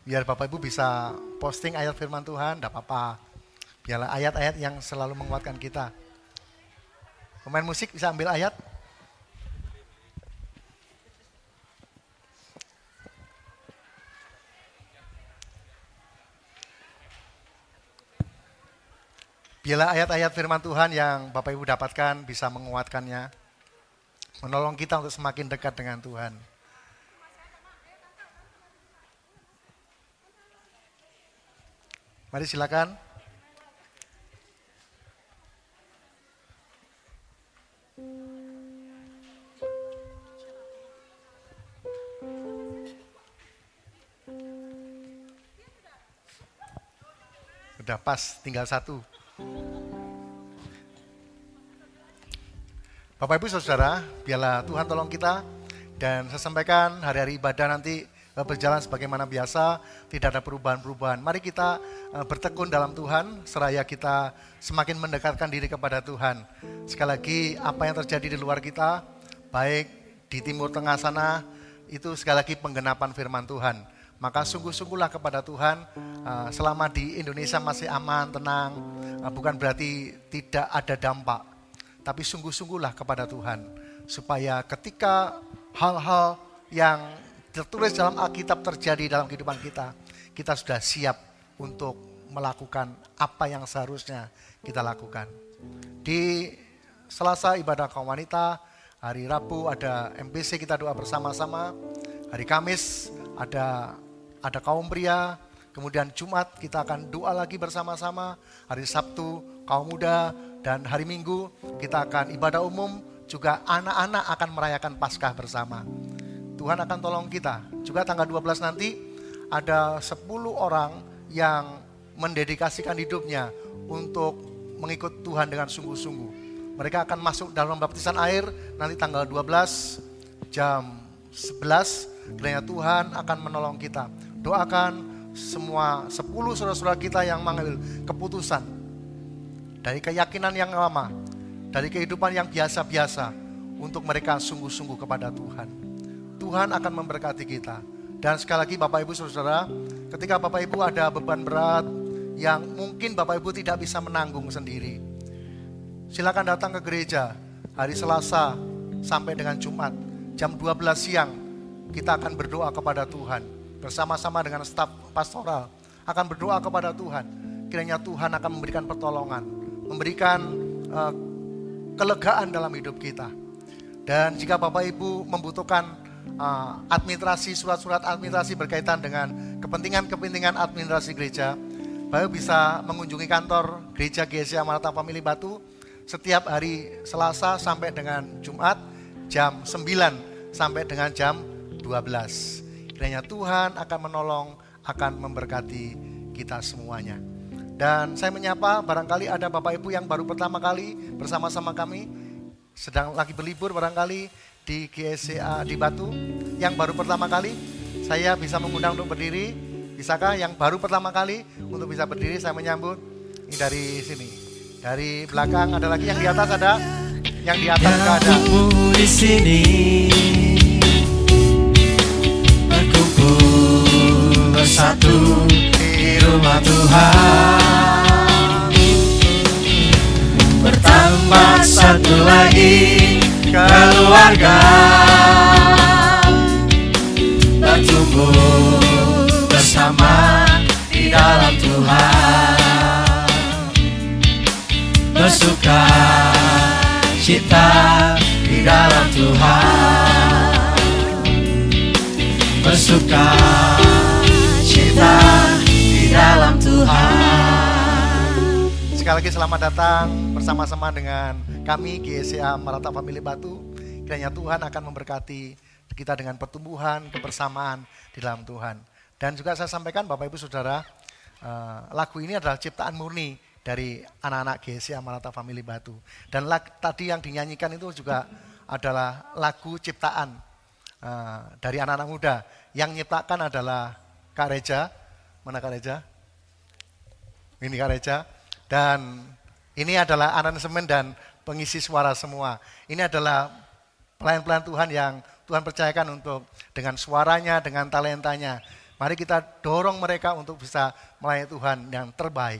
biar Bapak Ibu bisa posting ayat firman Tuhan, tidak apa-apa. Biarlah ayat-ayat yang selalu menguatkan kita. Pemain musik bisa ambil ayat. Biarlah ayat-ayat firman Tuhan yang Bapak Ibu dapatkan bisa menguatkannya, menolong kita untuk semakin dekat dengan Tuhan. Mari silakan. Udah pas, tinggal satu. Bapak Ibu Saudara, biarlah Tuhan tolong kita. Dan saya sampaikan hari-hari ibadah nanti berjalan sebagaimana biasa, tidak ada perubahan-perubahan. Mari kita bertekun dalam Tuhan, seraya kita semakin mendekatkan diri kepada Tuhan. Sekali lagi, apa yang terjadi di luar kita, baik di Timur Tengah sana, itu sekali lagi penggenapan firman Tuhan. Maka sungguh-sungguhlah kepada Tuhan, selama di Indonesia masih aman, tenang, bukan berarti tidak ada dampak. Tapi sungguh-sungguhlah kepada Tuhan, supaya ketika hal-hal yang tertulis dalam Alkitab terjadi dalam kehidupan kita, kita sudah siap untuk melakukan apa yang seharusnya kita lakukan. Di Selasa ibadah kaum wanita, hari Rabu ada MPC kita doa bersama-sama, hari Kamis ada kaum pria, kemudian Jumat kita akan doa lagi bersama-sama, hari Sabtu kaum muda, dan hari Minggu kita akan ibadah umum, juga anak-anak akan merayakan Paskah bersama. Tuhan akan tolong kita. Juga tanggal 12 nanti ada 10 orang yang mendedikasikan hidupnya untuk mengikut Tuhan dengan sungguh-sungguh. Mereka akan masuk dalam baptisan air nanti tanggal 12 jam 11. Kiranya Tuhan akan menolong kita. Doakan semua 10 saudara-saudara kita yang mengambil keputusan dari keyakinan yang lama, dari kehidupan yang biasa-biasa, untuk mereka sungguh-sungguh kepada Tuhan. Tuhan akan memberkati kita. Dan sekali lagi Bapak Ibu Saudara, ketika Bapak Ibu ada beban berat yang mungkin Bapak Ibu tidak bisa menanggung sendiri, silakan datang ke gereja hari Selasa sampai dengan Jumat jam 12 siang. Kita akan berdoa kepada Tuhan bersama-sama dengan staf pastoral, akan berdoa kepada Tuhan. Kiranya Tuhan akan memberikan pertolongan, memberikan kelegaan dalam hidup kita. Dan jika Bapak Ibu membutuhkan administrasi, surat-surat administrasi berkaitan dengan kepentingan-kepentingan administrasi gereja, Bapak bisa mengunjungi kantor gereja GSCA Maranatha Family Batu setiap hari Selasa sampai dengan Jumat jam 9 sampai dengan jam 12. Kiranya Tuhan akan menolong, akan memberkati kita semuanya. Dan saya menyapa, barangkali ada Bapak Ibu yang baru pertama kali bersama-sama kami, sedang lagi berlibur barangkali di GSCA di Batu. Yang baru pertama kali, saya bisa mengundang untuk berdiri. Bisakah yang baru pertama kali untuk bisa berdiri, saya menyambut. Ini dari sini, dari belakang ada lagi, yang di atas ada, yang di atas juga ada. Di sini berkumpul bersatu di rumah Tuhan, bertambah satu lagi keluarga, bertumbuh bersama di dalam Tuhan, bersuka cita di dalam Tuhan, bersuka cita di dalam Tuhan. Sekali lagi selamat datang bersama-sama dengan kami GSCA Maranatha Family Batu. Kiranya Tuhan akan memberkati kita dengan pertumbuhan, kebersamaan di dalam Tuhan. Dan juga saya sampaikan Bapak Ibu Saudara, lagu ini adalah ciptaan murni dari anak-anak GSCA Maranatha Family Batu. Dan tadi yang dinyanyikan itu juga adalah lagu ciptaan dari anak-anak muda. Yang nyiptakan adalah Kak Reja. Mana Kak Reja? Ini Kak Reja. Dan ini adalah aransemen dan pengisi suara semua. Ini adalah pelayan-pelayan Tuhan yang Tuhan percayakan untuk dengan suaranya, dengan talentanya Mari kita dorong mereka untuk bisa melayani Tuhan yang terbaik.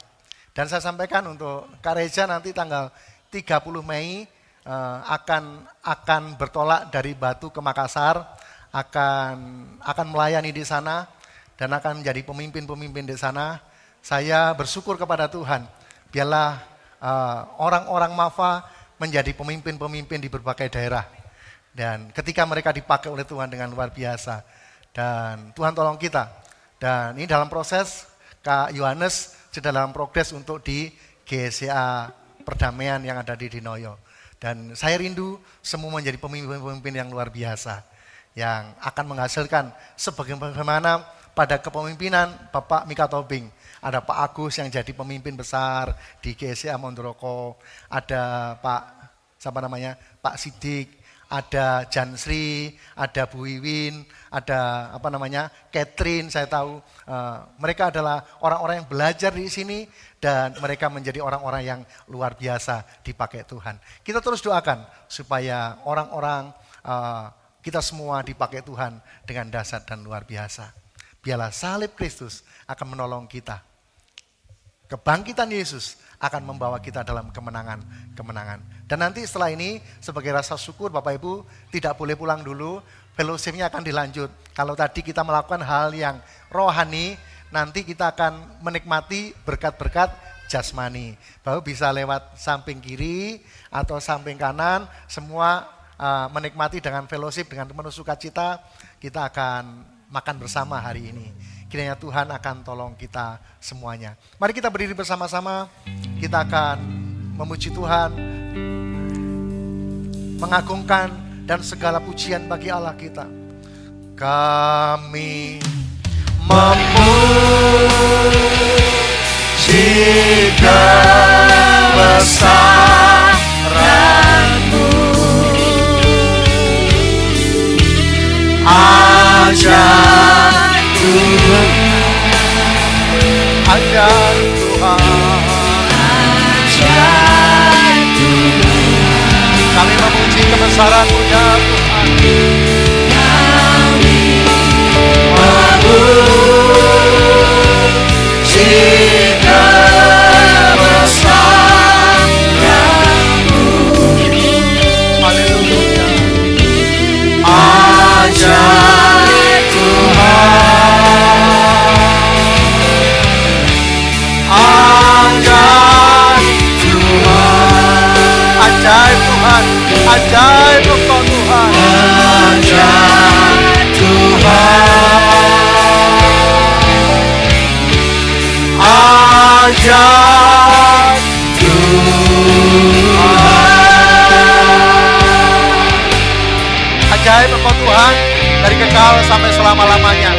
Dan saya sampaikan untuk Kak Reza nanti tanggal 30 Mei akan bertolak dari Batu ke Makassar, akan melayani di sana dan akan menjadi pemimpin-pemimpin di sana. Saya bersyukur kepada Tuhan, biarlah orang-orang Mafa menjadi pemimpin-pemimpin di berbagai daerah. Dan ketika mereka dipakai oleh Tuhan dengan luar biasa. Dan Tuhan tolong kita. Dan ini dalam proses, Kak Yohanes sedang dalam progres untuk di GSA Perdamaian yang ada di Dinoyo. Dan saya rindu semua menjadi pemimpin-pemimpin yang luar biasa. Yang akan menghasilkan sebagaimana pada kepemimpinan Bapak Mika Tobing. Ada Pak Agus yang jadi pemimpin besar di GSA Mondoroko. Ada Pak Sidik. Ada Jansri, ada Bu Wiwin, ada Catherine, saya tahu mereka adalah orang-orang yang belajar di sini dan mereka menjadi orang-orang yang luar biasa dipakai Tuhan. Kita terus doakan supaya orang-orang kita semua dipakai Tuhan dengan dahsyat dan luar biasa. Biarlah salib Kristus akan menolong kita. Kebangkitan Yesus akan membawa kita dalam kemenangan. Dan nanti setelah ini sebagai rasa syukur Bapak Ibu tidak boleh pulang dulu, fellowship-nya akan dilanjut. Kalau tadi kita melakukan hal yang rohani, nanti kita akan menikmati berkat-berkat jasmani. Bapak bisa lewat samping kiri atau samping kanan, semua menikmati dengan fellowship, dengan penuh sukacita, kita akan makan bersama hari ini. Kiranya Tuhan akan tolong kita semuanya. Mari kita berdiri bersama-sama, kita akan memuji Tuhan, mengagungkan dan segala pujian bagi Allah kita. Kami memuji kebesaran-Mu, ajaib Tuhan, ajaib Tuhan. Kami memuji kebesaran-Mu ya Tuhan. Kami memuji kebesaran-Mu. Haleluya. Ajaib Tuhan. Ajaib Tuhan. Ajaib Tuhan. Ajaib Engkau Tuhan. Ajaib Tuhan. Ajaib Tuhan. Ajaib Engkau Tuhan dari kekal sampai selama-lamanya.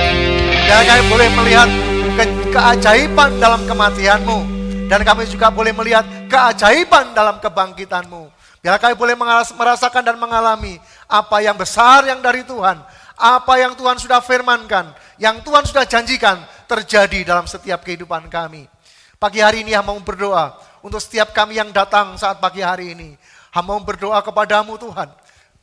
Dan kami boleh melihat keajaiban dalam kematian-Mu. Dan kami juga boleh melihat keajaiban dalam kebangkitan-Mu. Biar kami boleh merasakan dan mengalami apa yang besar yang dari Tuhan. Apa yang Tuhan sudah firmankan, yang Tuhan sudah janjikan terjadi dalam setiap kehidupan kami. Pagi hari ini hamba mau berdoa untuk setiap kami yang datang saat pagi hari ini. Hamba mau berdoa kepadamu Tuhan.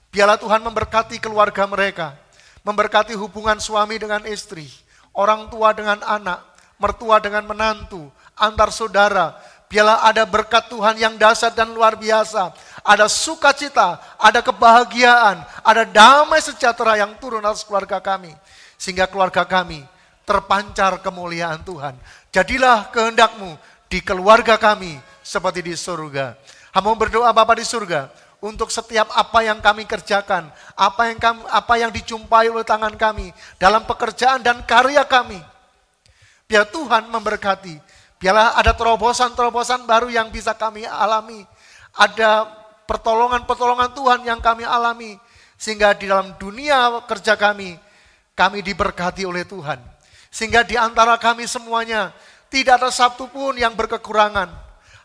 Biarlah Tuhan memberkati keluarga mereka. Memberkati hubungan suami dengan istri. Orang tua dengan anak. Mertua dengan menantu. Antar saudara. Biarlah ada berkat Tuhan yang dahsyat dan luar biasa. Ada sukacita, ada kebahagiaan, ada damai sejahtera yang turun atas keluarga kami. Sehingga keluarga kami terpancar kemuliaan Tuhan. Jadilah kehendak-Mu di keluarga kami seperti di surga. Hamba berdoa Bapa di surga untuk setiap apa yang kami kerjakan, apa yang dijumpai oleh tangan kami dalam pekerjaan dan karya kami. Biar Tuhan memberkati. Biarlah ada terobosan-terobosan baru yang bisa kami alami. Ada pertolongan-pertolongan Tuhan yang kami alami. Sehingga di dalam dunia kerja kami diberkati oleh Tuhan. Sehingga di antara kami semuanya, tidak ada satu pun yang berkekurangan.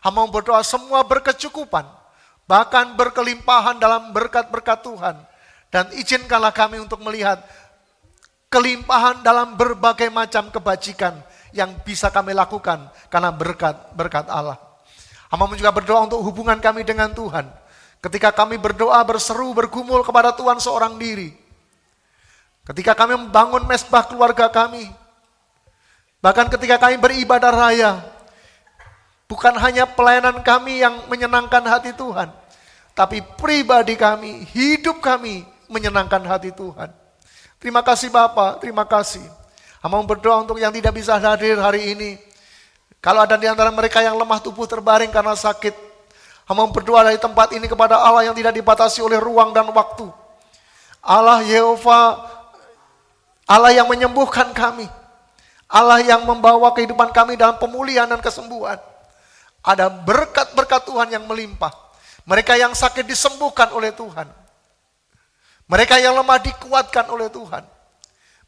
Hamba berdoa semua berkecukupan. Bahkan berkelimpahan dalam berkat-berkat Tuhan. Dan izinkanlah kami untuk melihat kelimpahan dalam berbagai macam kebajikan yang bisa kami lakukan karena berkat Allah. Hamba juga berdoa untuk hubungan kami dengan Tuhan. Ketika kami berdoa, berseru, bergumul kepada Tuhan seorang diri. Ketika kami membangun mesbah keluarga kami, Bahkan ketika kami beribadah raya, bukan hanya pelayanan kami yang menyenangkan hati Tuhan, tapi pribadi kami, hidup kami menyenangkan hati Tuhan. Terima kasih Bapak, terima kasih. Hamba berdoa untuk yang tidak bisa hadir hari ini. Kalau ada di antara mereka yang lemah tubuh terbaring karena sakit, hamba berdoa dari tempat ini kepada Allah yang tidak dibatasi oleh ruang dan waktu. Allah Yehova, Allah yang menyembuhkan kami. Allah yang membawa kehidupan kami dalam pemulihan dan kesembuhan. Ada berkat-berkat Tuhan yang melimpah. Mereka yang sakit disembuhkan oleh Tuhan. Mereka yang lemah dikuatkan oleh Tuhan.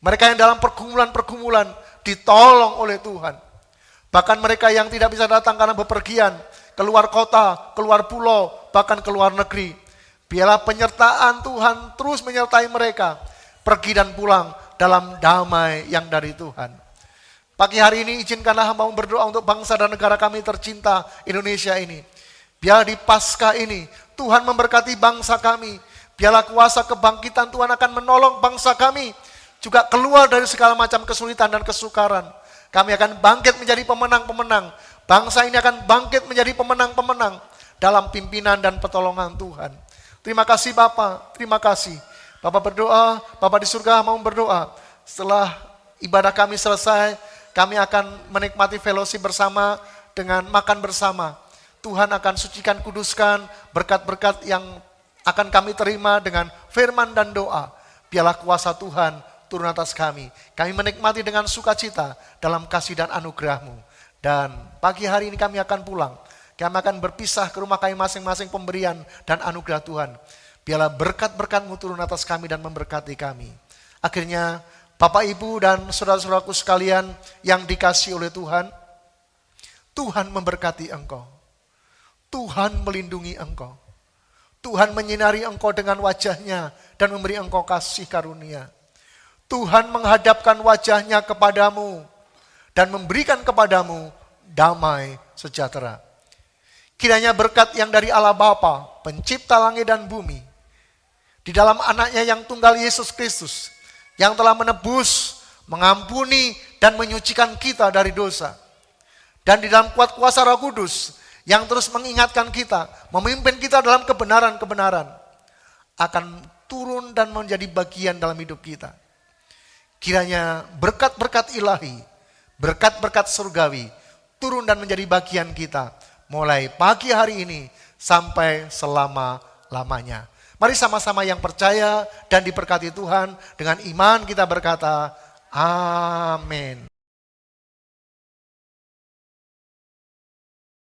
Mereka yang dalam pergumulan-pergumulan ditolong oleh Tuhan. Bahkan mereka yang tidak bisa datang karena bepergian, keluar kota, keluar pulau, bahkan keluar negeri. Biarlah penyertaan Tuhan terus menyertai mereka, pergi dan pulang dalam damai yang dari Tuhan. Pagi hari ini izinkanlah hamba berdoa untuk bangsa dan negara kami tercinta Indonesia ini. Biar di Paskah ini Tuhan memberkati bangsa kami. Biarlah kuasa kebangkitan Tuhan akan menolong bangsa kami juga keluar dari segala macam kesulitan dan kesukaran. Kami akan bangkit menjadi pemenang-pemenang. Bangsa ini akan bangkit menjadi pemenang-pemenang dalam pimpinan dan pertolongan Tuhan. Terima kasih Bapak, terima kasih. Bapak berdoa, Bapak di surga mau berdoa. Setelah ibadah kami selesai, kami akan menikmati fellowship bersama dengan makan bersama. Tuhan akan sucikan, kuduskan berkat-berkat yang akan kami terima dengan firman dan doa. Biarlah kuasa Tuhan turun atas kami. Kami menikmati dengan sukacita dalam kasih dan anugerah-Mu. Dan pagi hari ini kami akan pulang. Kami akan berpisah ke rumah kami masing-masing pemberian dan anugerah Tuhan. Biarlah berkat-berkat-Mu turun atas kami dan memberkati kami. Akhirnya Bapak, Ibu, dan saudara-saudaraku sekalian yang dikasihi oleh Tuhan, Tuhan memberkati engkau. Tuhan melindungi engkau. Tuhan menyinari engkau dengan wajahnya dan memberi engkau kasih karunia. Tuhan menghadapkan wajahnya kepadamu dan memberikan kepadamu damai sejahtera. Kiranya berkat yang dari Allah Bapa, pencipta langit dan bumi, di dalam anaknya yang tunggal Yesus Kristus, yang telah menebus, mengampuni, dan menyucikan kita dari dosa. Dan di dalam kuat kuasa Roh Kudus, yang terus mengingatkan kita, memimpin kita dalam kebenaran-kebenaran, akan turun dan menjadi bagian dalam hidup kita. Kiranya berkat-berkat ilahi, berkat-berkat surgawi, turun dan menjadi bagian kita, mulai pagi hari ini, sampai selama-lamanya. Mari sama-sama yang percaya dan diberkati Tuhan, dengan iman kita berkata, amin.